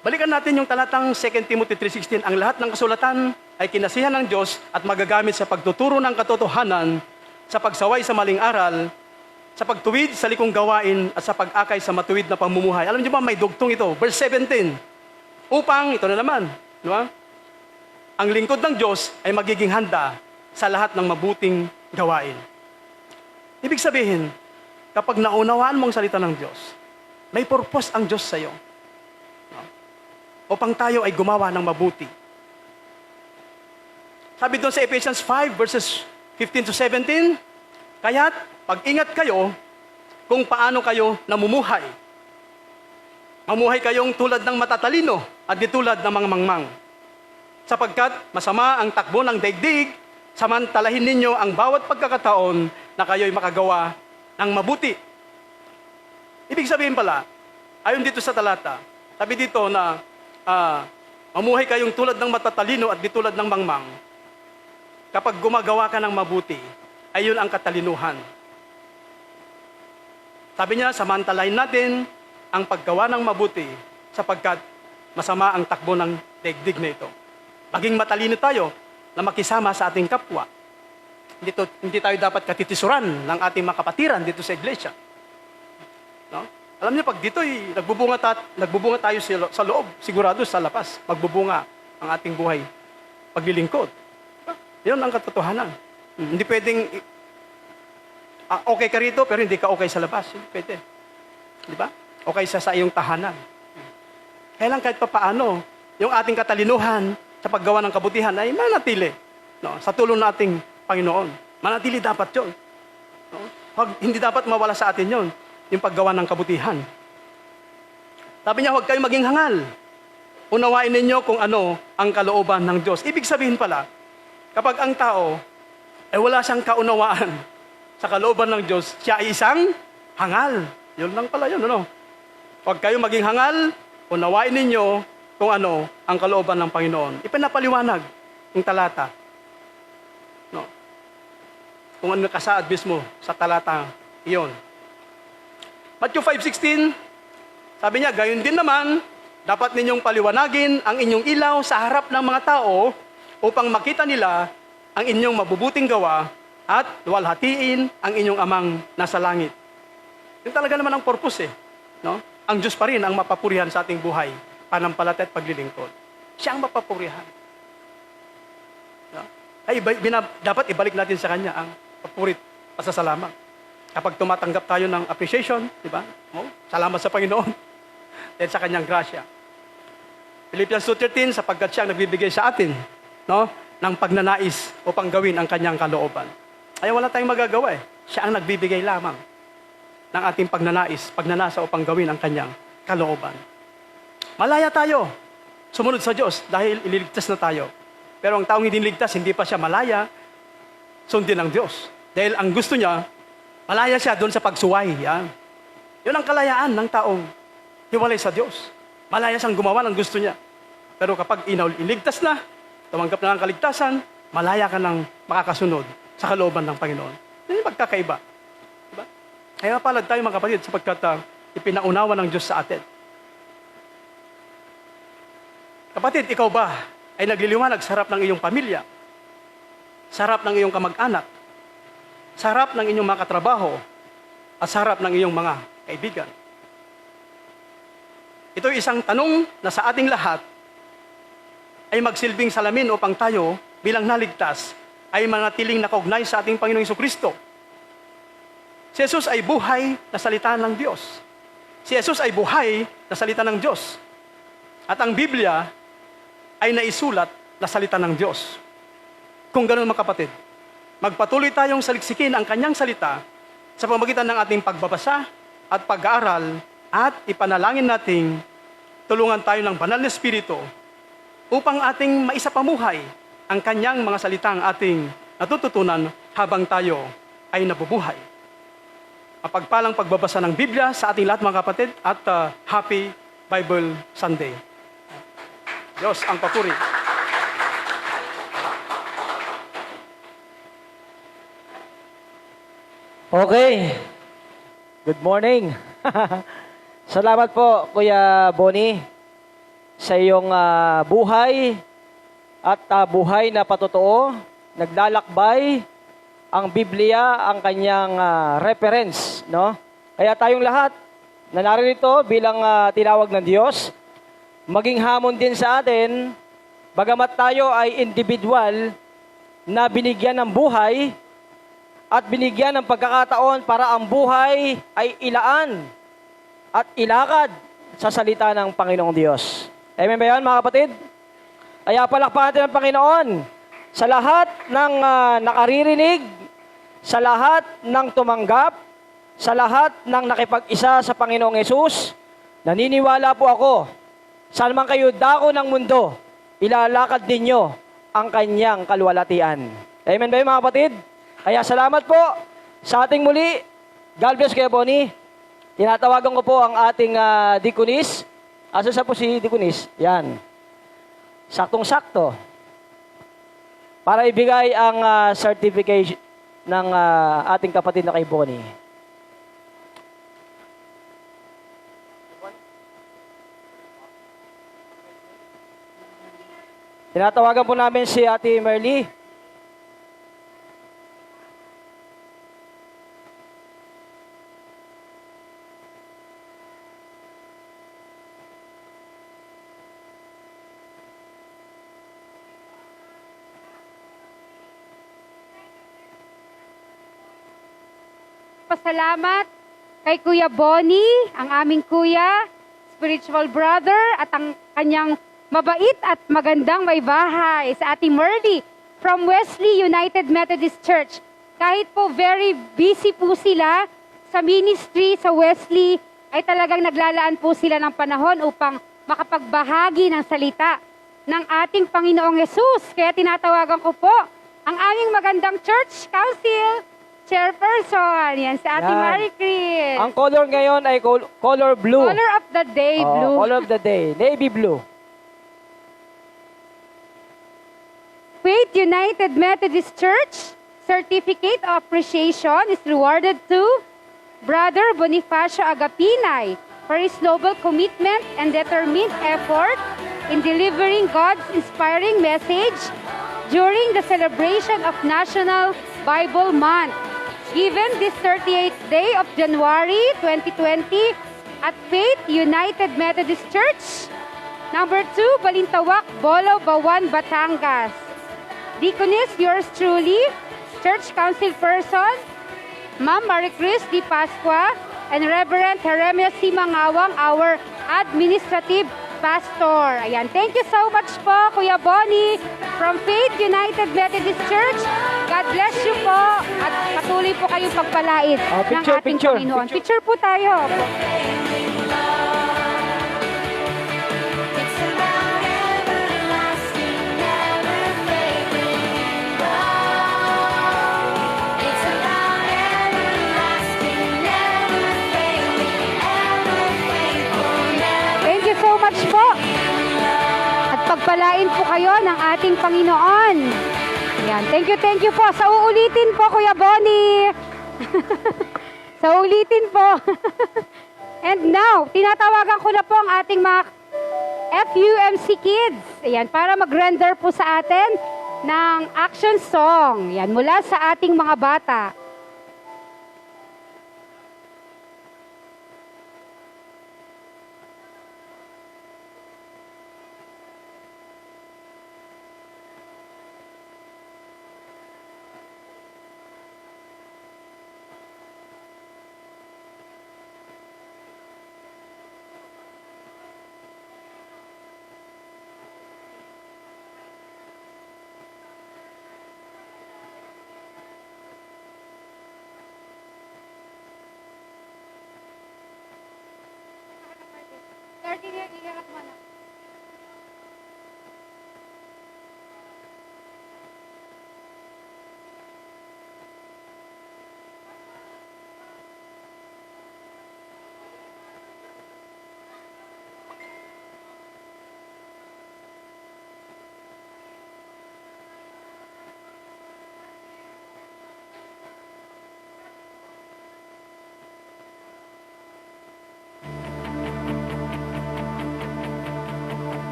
[SPEAKER 6] Balikan natin yung talatang 2 Timothy 3:16. Ang lahat ng kasulatan ay kinasihan ng Diyos at magagamit sa pagtuturo ng katotohanan, sa pagsaway sa maling aral, sa pagtuwid sa likong gawain, at sa pag-akay sa matuwid na pamumuhay. Alam niyo ba, may dugtong ito. Verse 17. Upang, ito na naman, di ba? Ang lingkod ng Diyos ay magiging handa sa lahat ng mabuting gawain. Ibig sabihin, kapag naunawaan mong salita ng Diyos, may purpose ang Diyos sa iyo. Upang tayo ay gumawa ng mabuti. Sabi doon sa Ephesians 5 verses 15 to 17, kaya't pag-ingat kayo kung paano kayo namumuhay. Mamuhay kayong tulad ng matatalino at di tulad ng mga mangmang. Sapagkat masama ang takbo ng daigdig, samantalahin ninyo ang bawat pagkakataon na kayo'y makagawa ng mabuti. Ibig sabihin pala, ayon dito sa talata, sabi dito na mamuhay kayong tulad ng matatalino at di tulad ng mangmang. Kapag gumagawa ka ng mabuti, ayun ang katalinuhan. Sabi niya, samantalahin natin ang paggawa ng mabuti sapagkat masama ang takbo ng daigdig na ito. Maging matalino tayo na makisama sa ating kapwa. Hindi tayo dapat katitisuran ng ating mga kapatiran dito sa iglesia. No? Alam niyo, pag dito'y nagbubunga tayo sa loob, sigurado sa labas, magbubunga ang ating buhay paglilingkod. Yun ang katotohanan. Hindi pwedeng, okay ka rito, pero hindi ka okay sa labas. Hindi pwede. Di ba? Okay sa iyong tahanan. Kaya lang kahit papaano, yung ating katalinuhan sa paggawa ng kabutihan ay manatili. No? Sa tulong ng ating Panginoon. Manatili dapat yun. No? Hindi dapat mawala sa atin yun. Yung paggawa ng kabutihan. Sabi niya, huwag kayong maging hangal. Unawain ninyo kung ano ang kalooban ng Diyos. Ibig sabihin pala, kapag ang tao ay wala siyang kaunawaan sa kalooban ng Diyos, siya ay isang hangal. Yun lang pala yun, ano? Huwag kayong maging hangal, unawain ninyo kung ano ang kalooban ng Panginoon. Ipinapaliwanag yung talata. No? kung ano nakasaad mismo sa talata iyon. Matthew 5:16, sabi niya, gayon din naman, dapat ninyong paliwanagin ang inyong ilaw sa harap ng mga tao upang makita nila ang inyong mabubuting gawa at luwalhatiin ang inyong amang nasa langit. Yun talaga naman ang purpose no? Ang Diyos pa rin ang mapapurihan sa ating buhay, panampalataya at paglilingkod. Siya ang mapapurihan. No? Ay, dapat ibalik natin sa Kanya ang papurit, pasasalamat. Kapag tumatanggap tayo ng appreciation, di ba? Salamat sa Panginoon. Dahil sa Kanyang grasya. Philippians 2:13, sapagkat siya ang nagbibigay sa atin, no, ng pagnanais upang gawin ang Kanyang kalooban. Ay wala tayong magagawa Siya ang nagbibigay lamang ng ating pagnanasa upang gawin ang Kanyang kalooban. Malaya tayo sumunod sa Diyos dahil ililigtas na tayo. Pero ang taong hindi niligtas, hindi pa siya malaya, sundin ng Diyos. Dahil ang gusto niya, malaya siya doon sa pagsuway. Yan. Yun ang kalayaan ng taong hiwalay sa Diyos. Malaya siyang gumawa ng gusto niya. Pero kapag iligtas na, tumanggap na ng kaligtasan, malaya ka ng makakasunod sa kalooban ng Panginoon. Yun yung pagkakaiba. Diba? Kaya palad tayo mga kapatid sapagkat ipinaunawa ng Diyos sa atin. Kapatid, ikaw ba ay nagliliwanag sa harap ng iyong pamilya? Sa harap ng iyong kamag-anak? Sa harap ng inyong mga katrabaho? At sa harap ng iyong mga kaibigan? Ito isang tanong na sa ating lahat ay magsilbing salamin upang tayo bilang naligtas ay manatiling nakaugnay sa ating Panginoong Jesucristo. Si Jesus ay buhay na salita ng Diyos. Si Jesus ay buhay na salita ng Diyos. At ang Biblia ay naisulat na salita ng Diyos. Kung ganoon mga kapatid, magpatuloy tayong saliksikin ang Kanyang salita sa pamamagitan ng ating pagbabasa at pag-aaral at ipanalangin nating tulungan tayo ng banal na Espiritu upang ating maisapamuhay ang Kanyang mga salitang ating natututunan habang tayo ay nabubuhay. Mapagpalang pagbabasa ng Biblia sa ating lahat mga kapatid at Happy Bible Sunday. Diyos ang papuri.
[SPEAKER 4] Okay. Good morning. Salamat po, Kuya Bonnie, sa iyong buhay at buhay na patotoo, naglalakbay ang Biblia, ang kanyang reference, no? Kaya tayong lahat na narito bilang tinawag ng Diyos, maging hamon din sa atin, bagamat tayo ay individual na binigyan ng buhay at binigyan ng pagkakataon para ang buhay ay ilaan at ilakad sa salita ng Panginoong Diyos. Amen ba yan, mga kapatid? Kaya palakpakan natin ang Panginoon sa lahat ng nakaririnig, sa lahat ng tumanggap, sa lahat ng nakipag-isa sa Panginoong Yesus. Naniniwala po ako, saan man kayo dako ng mundo, ilalakad ninyo ang kanyang kaluwalhatian. Amen ba yun, mga kapatid? Kaya salamat po sa ating muli. God bless, Kuya Bonnie. Tinatawagan ko po ang ating dikunis. Asa sa po si dikunis? Yan. Saktong-sakto. Para ibigay ang certification ng ating kapatid na kay Bonnie. Tinatawagan po namin si Ate Merly.
[SPEAKER 3] Pasalamat kay Kuya Bonnie, ang aming kuya, spiritual brother, at ang kanyang mabait at magandang may bahay sa ating Merly from Wesley United Methodist Church. Kahit po very busy po sila sa ministry sa Wesley, ay talagang naglalaan po sila ng panahon upang makapagbahagi ng salita ng ating Panginoong Yesus. Kaya tinatawagan ko po ang aming magandang church council chairperson. Yan, si Ate
[SPEAKER 4] Yan.
[SPEAKER 3] Marie Chris.
[SPEAKER 4] Ang color ngayon ay color blue.
[SPEAKER 3] Color of the day,
[SPEAKER 4] Oo,
[SPEAKER 3] blue.
[SPEAKER 4] color of the day, navy blue.
[SPEAKER 3] Faith United Methodist Church certificate of appreciation is rewarded to Brother Bonifacio Agapinay for his noble commitment and determined effort in delivering God's inspiring message during the celebration of National Bible Month. Given this 38th day of January 2020 at Faith United Methodist Church, number 2, Balintawak, Bolo, Bawan, Batangas. Deaconess, yours truly, Church Council Person, Ma'am Maricris Di Pascua, and Reverend Jeremias C. Mangawang, our Administrative Pastor. Ayan, thank you so much po, Kuya Bonnie, from Faith United Methodist Church. God bless you po, at patuloy po kayong pagpalait ng ating Panginoon. Picture po tayo. Thank you so much po. At pagpalain po kayo ng ating Panginoon. Ayan, thank you po. Sa uulitin po, Kuya Bonnie. Sa uulitin po. And now, tinatawagan ko na po ang ating mga FUMC kids. Ayan, para mag-render po sa atin ng action song. Ayan, mula sa ating mga bata.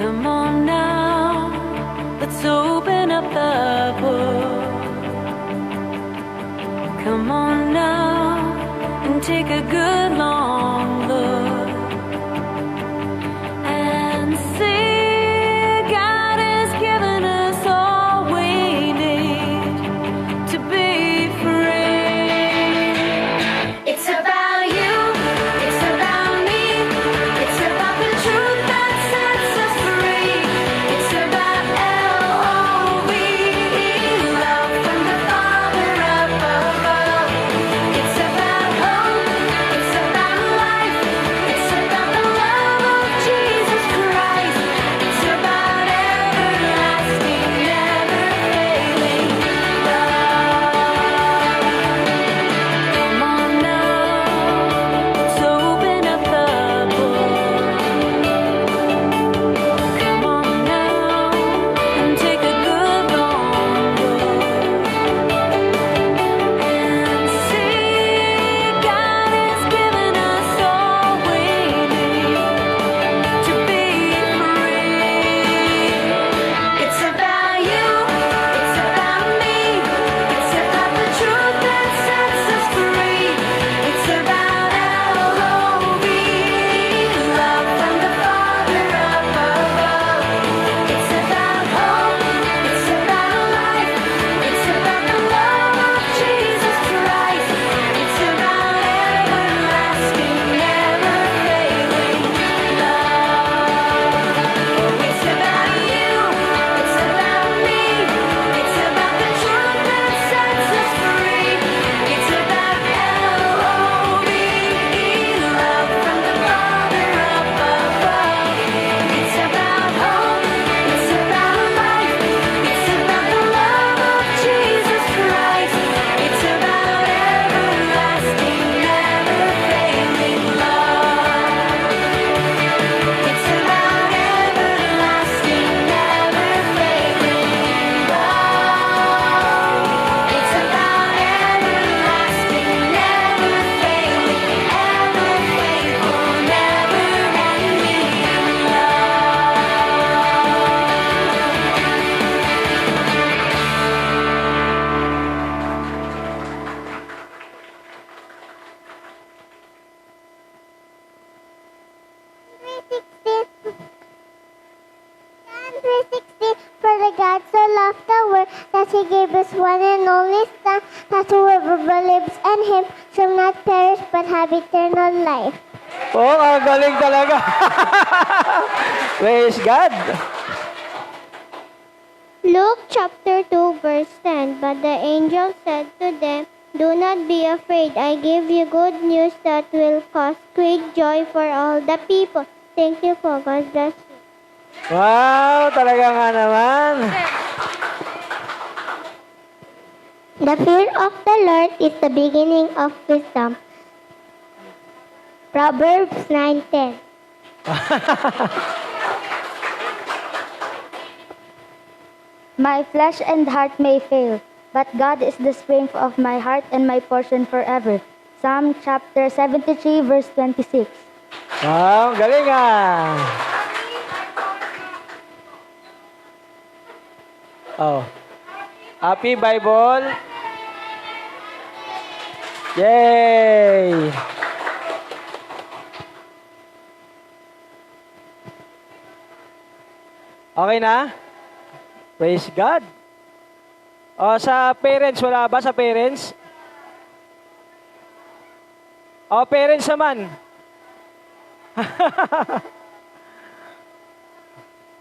[SPEAKER 7] Come on now, let's open up the book. Come on now and take a good long look and see God has given us all we need to be free. It's about you, it's about me, it's about the truth that sets us free. It's about L-O-V-E, love from the Father up above. It's about hope, it's about
[SPEAKER 8] 3:16, for the God so loved the world that he gave his one and only Son, that whoever believes in him shall not perish but have eternal life.
[SPEAKER 4] Oh, ang galing talaga. Praise God.
[SPEAKER 8] Luke chapter 2 verse 10, but the angel said to them, do not be afraid. I give you good news that will cause great joy for all the people. Thank you for God bless you.
[SPEAKER 4] Wow, talaga nga naman.
[SPEAKER 8] The fear of the Lord is the beginning of wisdom. Proverbs 9:10.
[SPEAKER 9] My flesh and heart may fail, but God is the strength of my heart and my portion forever. Psalm chapter 73, verse 26.
[SPEAKER 4] Wow, galing ah. Oh. Happy Bible. Yay! Okay na? Praise God. O, sa parents, wala ba sa parents? O, parents naman.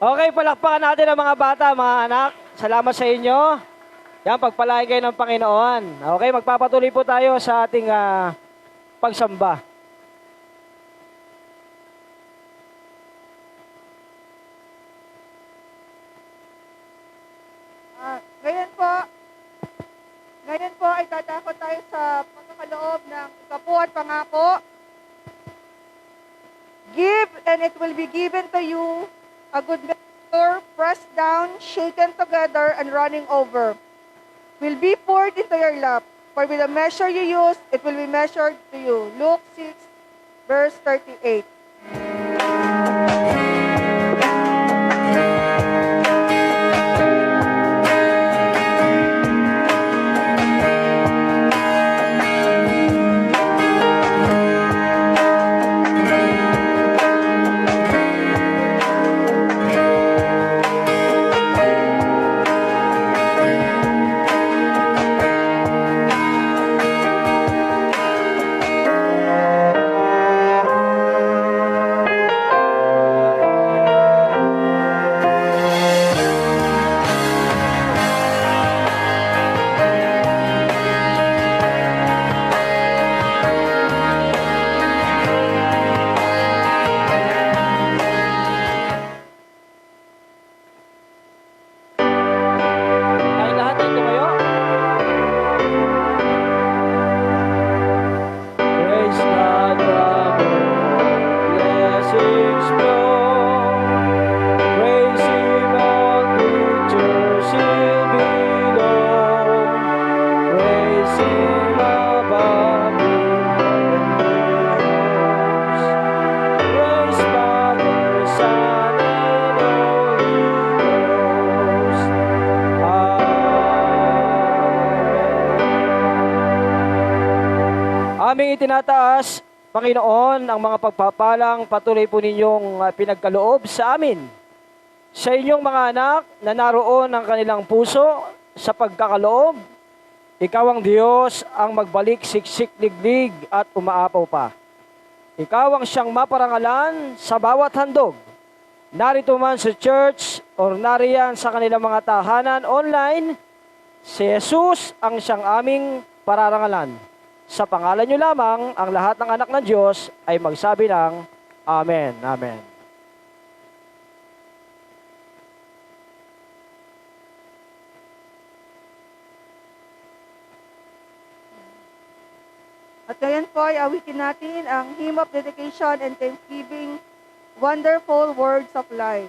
[SPEAKER 4] Okay, palakpakan natin ang mga bata, mga anak. Salamat sa inyo. Yan, pagpalain kayo ng Panginoon. Okay, magpapatuloy po tayo sa ating pagsamba.
[SPEAKER 1] Ngayon po ay tatakot tayo sa pagkakaloob ng ikapu at pangako. Give and it will be given to you a good measure, pressed down, shaken together, and running over. Will be poured into your lap. For with the measure you use, it will be measured to you. Luke 6, verse 38. Ay, lahat ay tumayo. Praise God, brother. Blessings flow. Praise Him, all creatures here below. Praise Him above in heavenly hosts. Praise Father, Son, and Holy Ghost. Aming itinataas, Panginoon, ang mga pagpapalang patuloy po ninyong pinagkaloob sa amin. Sa inyong mga anak na naroon ang kanilang puso sa pagkakaloob, ikaw ang Diyos ang magbalik siksik liglig at umaapaw pa. Ikaw ang siyang maparangalan sa bawat handog. Narito man sa church or nariyan sa kanilang mga tahanan online, si Jesus ang siyang aming pararangalan. Sa pangalan niyo lamang, ang lahat ng anak ng Diyos ay magsabi ng Amen. Amen. At ngayon po ay awitin natin ang hymn of dedication and thanksgiving, Wonderful Words of Life.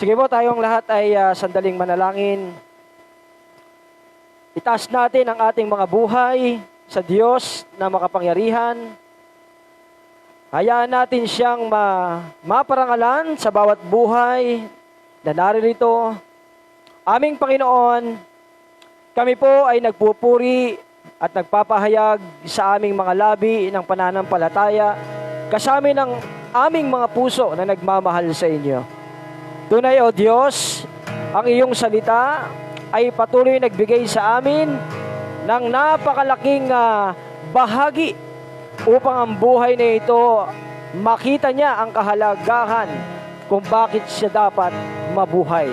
[SPEAKER 4] Sige po, tayong lahat ay sandaling manalangin. Itaas natin ang ating mga buhay sa Diyos na makapangyarihan. Hayaan natin siyang maparangalan sa bawat buhay na naririto. Aming Panginoon, kami po ay nagpupuri at nagpapahayag sa aming mga labi ng pananampalataya kasama ng aming mga puso na nagmamahal sa inyo. Tunay, O Diyos, ang iyong salita ay patuloy nagbigay sa amin ng napakalaking bahagi upang ang buhay na ito makita niya ang kahalagahan kung bakit siya dapat mabuhay.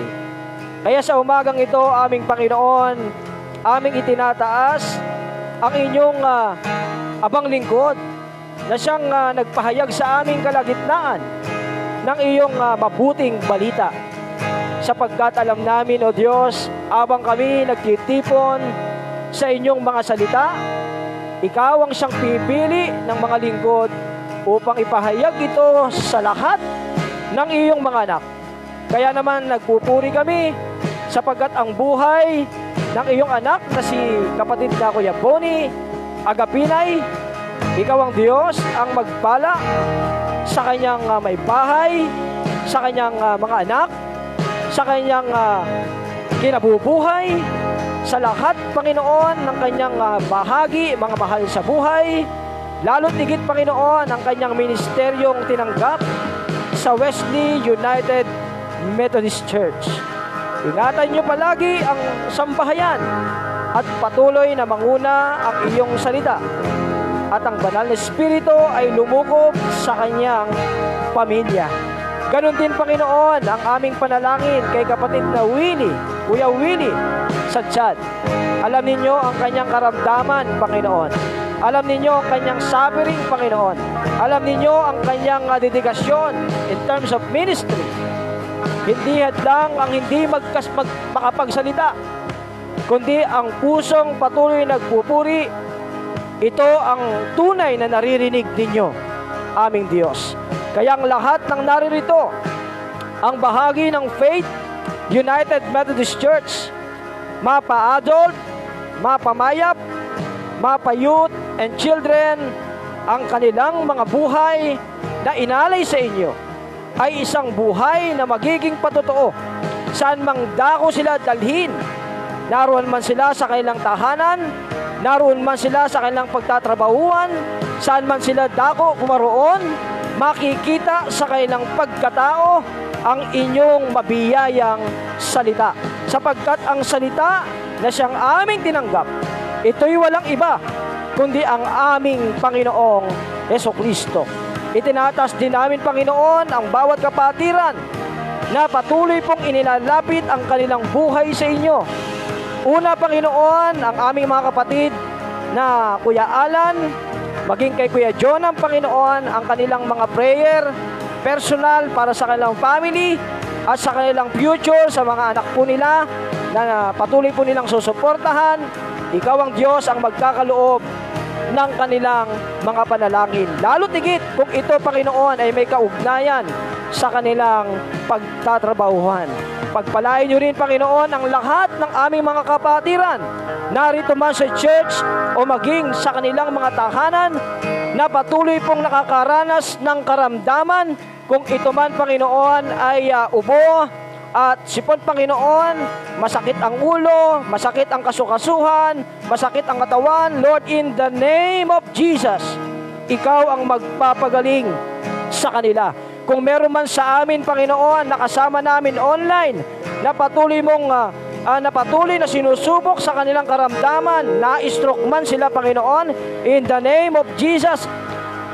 [SPEAKER 4] Kaya sa umagang ito, aming Panginoon, aming itinataas ang inyong abang lingkod na siyang nagpahayag sa aming kalagitnaan ng iyong mabuting balita. Sapagkat alam namin, O Diyos, abang kami nagtitipon sa inyong mga salita, ikaw ang siyang pipili ng mga lingkod upang ipahayag ito sa lahat ng iyong mga anak. Kaya naman nagpupuri kami sapagkat ang buhay ng iyong anak na si kapatid na Kuya Bonnie Agapinay, ikaw ang Diyos ang magpala sa kanyang may bahay, sa kanyang mga anak, sa kanyang kinabubuhay, sa lahat, Panginoon, ng kanyang bahagi, mga mahal sa buhay, lalo't higit, Panginoon, ang kanyang ministeryong tinanggap sa Wesley United Methodist Church. Ingatan niyo palagi ang sambahayan at patuloy na manguna ang iyong salita. At ang banal na Espiritu ay lumukob sa kanyang pamilya. Ganon din, Panginoon, ang aming panalangin kay kapatid na Kuya Willie Sadsad. Alam ninyo ang kanyang karamdaman, Panginoon. Alam ninyo ang kanyang suffering, Panginoon. Alam ninyo ang kanyang dedikasyon in terms of ministry. Hindi hadlang ang hindi makapagsalita, kundi ang pusong patuloy nagpupuri. Ito ang tunay na naririnig ninyo, aming Diyos. Kaya ang lahat ng naririto, ang bahagi ng Faith United Methodist Church, mapa-adult, mapa-mayap, mapa-youth and children, ang kanilang mga buhay na inalay sa inyo ay isang buhay na magiging patotoo. Saan mang dako sila dalhin, naroon man sila sa kanilang tahanan, naroon man sila sa kanilang pagtatrabahuan, saan man sila dako kumaroon, makikita sa kanilang pagkatao ang inyong mabiyayang salita. Sapagkat ang salita na siyang aming tinanggap, ito'y walang iba, kundi ang aming Panginoong Hesukristo. Itinatas din namin, Panginoon, ang bawat kapatiran na patuloy pong inilalapit ang kanilang buhay sa inyo. Una, Panginoon, ang aming mga kapatid na Kuya Alan, maging kay Kuya John, ang Panginoon, ang kanilang mga prayer, personal para sa kanilang family at sa kanilang future, sa mga anak po nila na patuloy po nilang susuportahan. Ikaw ang Diyos ang magkakaloob ng kanilang mga panalangin. Lalo tigit kung ito, Panginoon, ay may kaugnayan sa kanilang pagtatrabahuhan. Pagpalain niyo rin, Panginoon, ang lahat ng aming mga kapatiran, narito man sa church o maging sa kanilang mga tahanan, na patuloy pong nakakaranas ng karamdaman, kung ito man, Panginoon, ay ubo at sipon, Panginoon, masakit ang ulo, masakit ang kasukasuhan, masakit ang katawan. Lord, in the name of Jesus, ikaw ang magpapagaling sa kanila. Kung meron man sa amin, Panginoon, nakasama namin online, na patuloy na sinusubok sa kanilang karamdaman, na-stroke man sila, Panginoon, in the name of Jesus,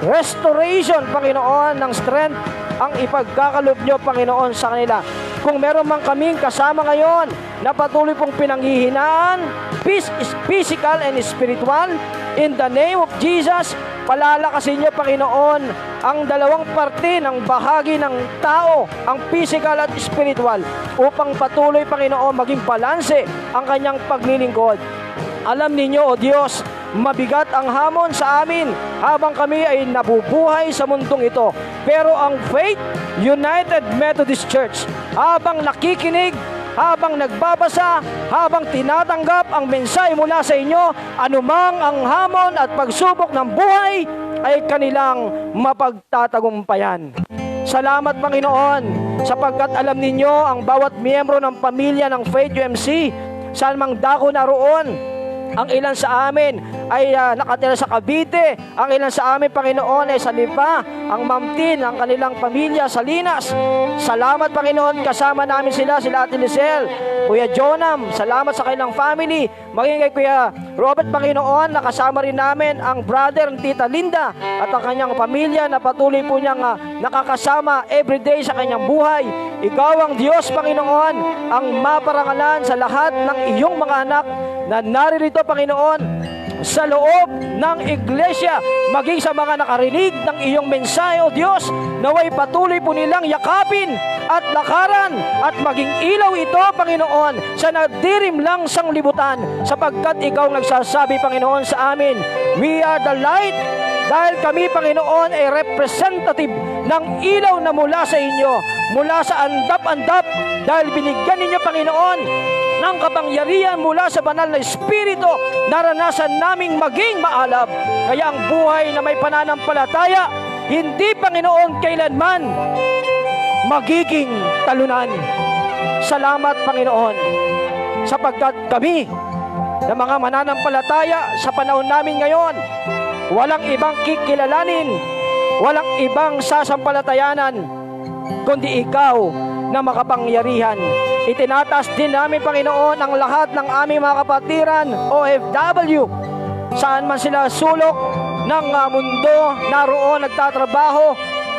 [SPEAKER 4] restoration, Panginoon, ng strength ang ipagkakalob nyo, Panginoon, sa kanila. Kung meron man kaming kasama ngayon na patuloy pong pinanghihinaan, physical and spiritual, in the name of Jesus, palalakasin nyo, Panginoon, ang dalawang parte ng bahagi ng tao, ang physical at spiritual, upang patuloy, Panginoon, maging balanse ang kanyang paglilingkod. Alam ninyo, O Diyos, mabigat ang hamon sa amin habang kami ay nabubuhay sa mundong ito. Pero ang Faith United Methodist Church, habang nakikinig, habang nagbabasa, habang tinatanggap ang mensahe mula sa inyo, anumang ang hamon at pagsubok ng buhay ay kanilang mapagtatagumpayan. Salamat, Panginoon, sapagkat alam ninyo ang bawat miyembro ng pamilya ng Faith UMC, saan mang dako naroon. Ang ilan sa amin ay nakatira sa Cavite, ang ilan sa amin, Panginoon, ay sa Lipa, ang Mamtin, ang kanilang pamilya sa Linas. Salamat, Panginoon, kasama namin sila Ate Lisel, Kuya Jonam, salamat sa kanilang family, maging kay Kuya Robert, Panginoon, nakasama rin namin ang brother ng Tita Linda at ang kanyang pamilya na patuloy po niyang nakakasama everyday sa kanyang buhay. Ikaw ang Diyos, Panginoon, ang maparangalan sa lahat ng iyong mga anak na naririto, Panginoon, sa loob ng iglesia, maging sa mga nakarinig ng iyong mensahe, O Diyos, naway patuloy po nilang yakapin at lakaran at maging ilaw ito, Panginoon, sa nagdirim lang sanglibutan, sapagkat ikaw nagsasabi, Panginoon, sa amin, we are the light, dahil kami, Panginoon, ay representative ng ilaw na mula sa inyo, mula sa andap-andap, dahil binigyan ninyo, Panginoon, ng kapangyarihan mula sa banal na Espiritu, naranasan naming maging maalab. Kaya ang buhay na may pananampalataya, hindi, Panginoon, kailanman magiging talunan. Salamat, Panginoon, sapagkat kami na mga mananampalataya sa panahon namin ngayon, walang ibang kikilalanin, walang ibang sasampalatayanan, kundi ikaw na makapangyarihan. Itinataas din namin, Panginoon, ang lahat ng aming mga kapatiran, OFW, saan man sila sulok ng mundo, naroon nagtatrabaho,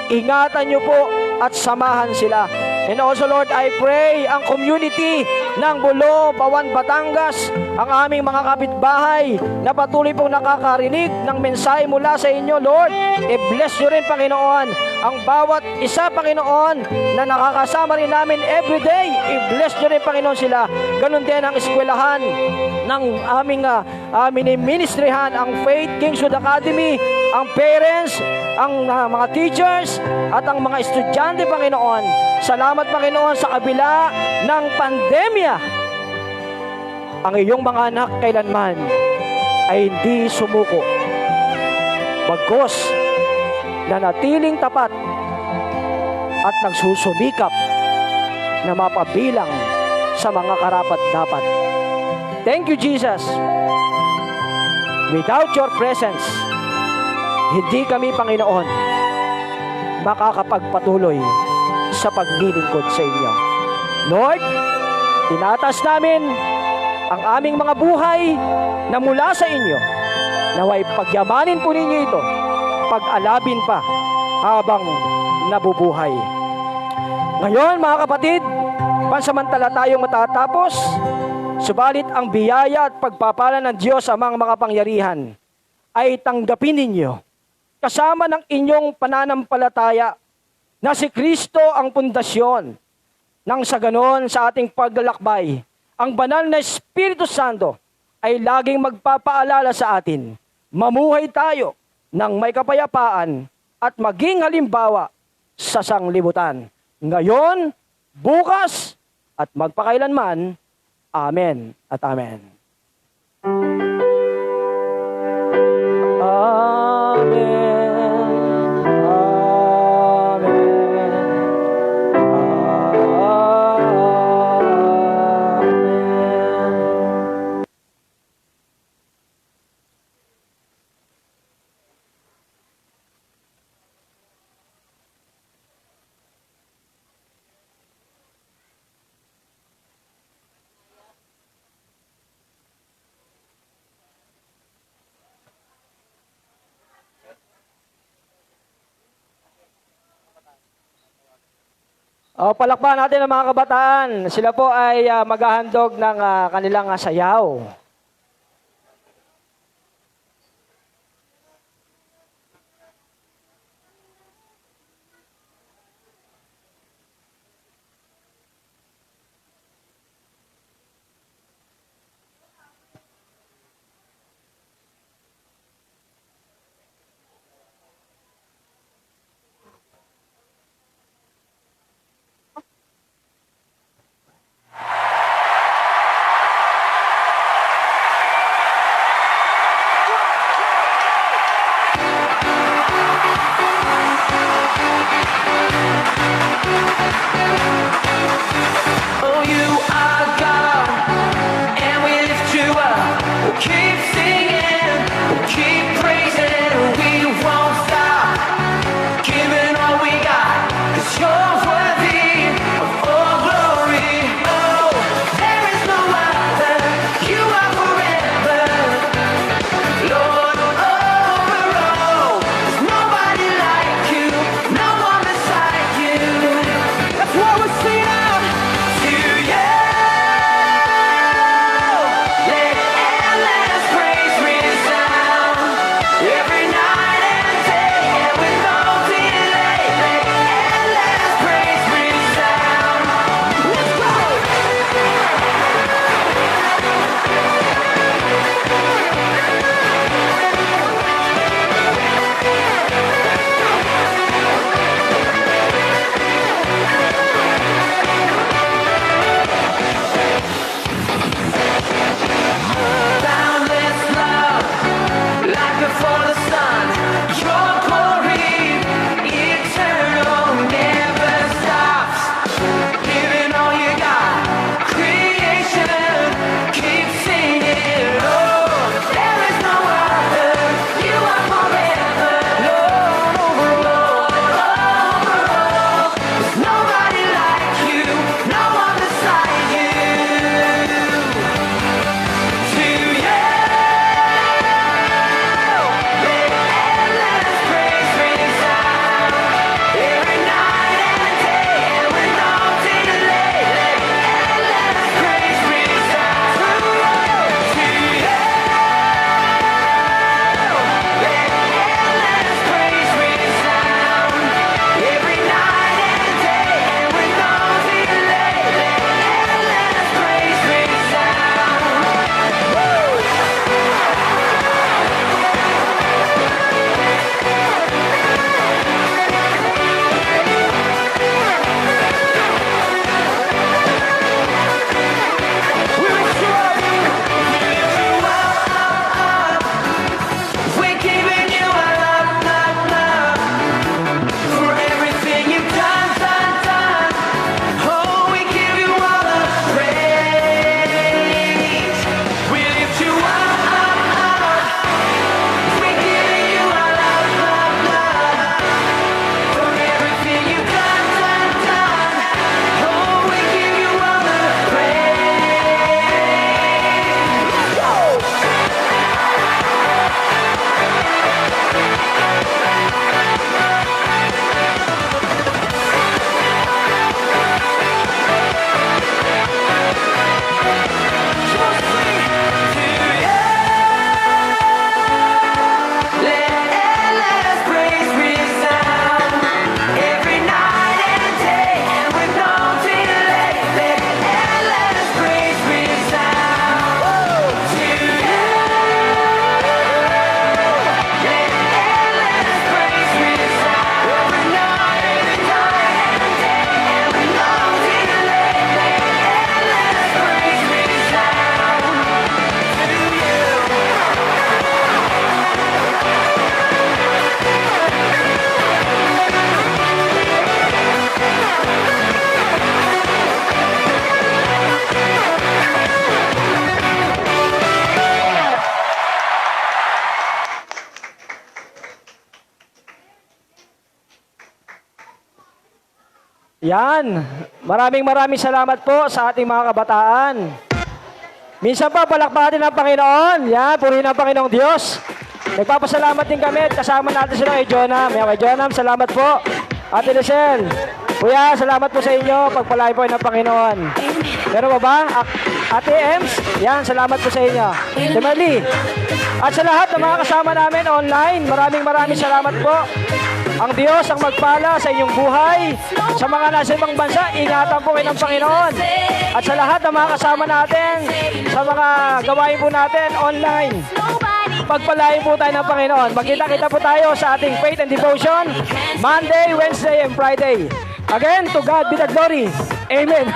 [SPEAKER 4] ingatan niyo po at samahan sila. And also, Lord, I pray ang community ng Bulo, Bawan, Batangas, ang aming mga kapitbahay na patuloy pong nakakarinig ng mensahe mula sa inyo, Lord. I-bless nyo rin, Panginoon, ang bawat isa, Panginoon, na nakakasama rin namin everyday. I-bless nyo rin, Panginoon, sila. Ganon din ang eskwelahan ng aming ministryhan, ang Faith Kingswood Academy, ang parents, ang mga teachers, at ang mga estudyante, Panginoon. Salamat, Panginoon, sa kabila ng pandemya, ang iyong mga anak kailanman ay hindi sumuko. Bagkus, nanatiling tapat at nagsusumikap na mapabilang sa mga karapat-dapat. Thank you, Jesus. Without your presence, hindi kami, Panginoon, makakapagpatuloy sa paglilingkod sa inyo. Lord, tinatas namin ang aming mga buhay na mula sa inyo. Naway pagyamanin po ninyo ito, pag-alabin pa habang nabubuhay. Ngayon, mga kapatid, pansamantala tayong matatapos, subalit ang biyaya at pagpapala ng Diyos amang makapangyarihan ay tanggapin ninyo kasama ng inyong pananampalataya na si Kristo ang pundasyon. Nang sa ganon sa ating paglalakbay, ang banal na Espiritu Santo ay laging magpapaalala sa atin, mamuhay tayo ng may kapayapaan at maging halimbawa sa sanglibutan. Ngayon, bukas, at magpakailanman. Amen at amen. Amen. Palakpakan natin ang mga kabataan. Sila po ay maghahandog ng kanilang sayaw. Yan. Maraming salamat po sa ating mga kabataan. Minsan pa, palakpakan din ang Panginoon. Yan, purihin ang Panginoong Diyos. Nagpapasalamat din kami at kasama natin sila kay Jonam. Yan, kay Jonam, salamat po. Ate Lisel, Kuya, salamat po sa inyo. Pagpalain po ng Panginoon. Meron ba ba? Ate Ems, yan, salamat po sa inyo. Emily, at sa lahat ng mga kasama namin online, maraming salamat po. Ang Diyos ang magpala sa inyong buhay. Sa mga nasa ibang bansa, ingatan po kayo ng Panginoon. At sa lahat ng mga kasama natin, sa mga gawain po natin online, pagpalain po tayo ng Panginoon. Magkita-kita po tayo sa ating Faith and Devotion, Monday, Wednesday, and Friday. Again, to God be the glory. Amen.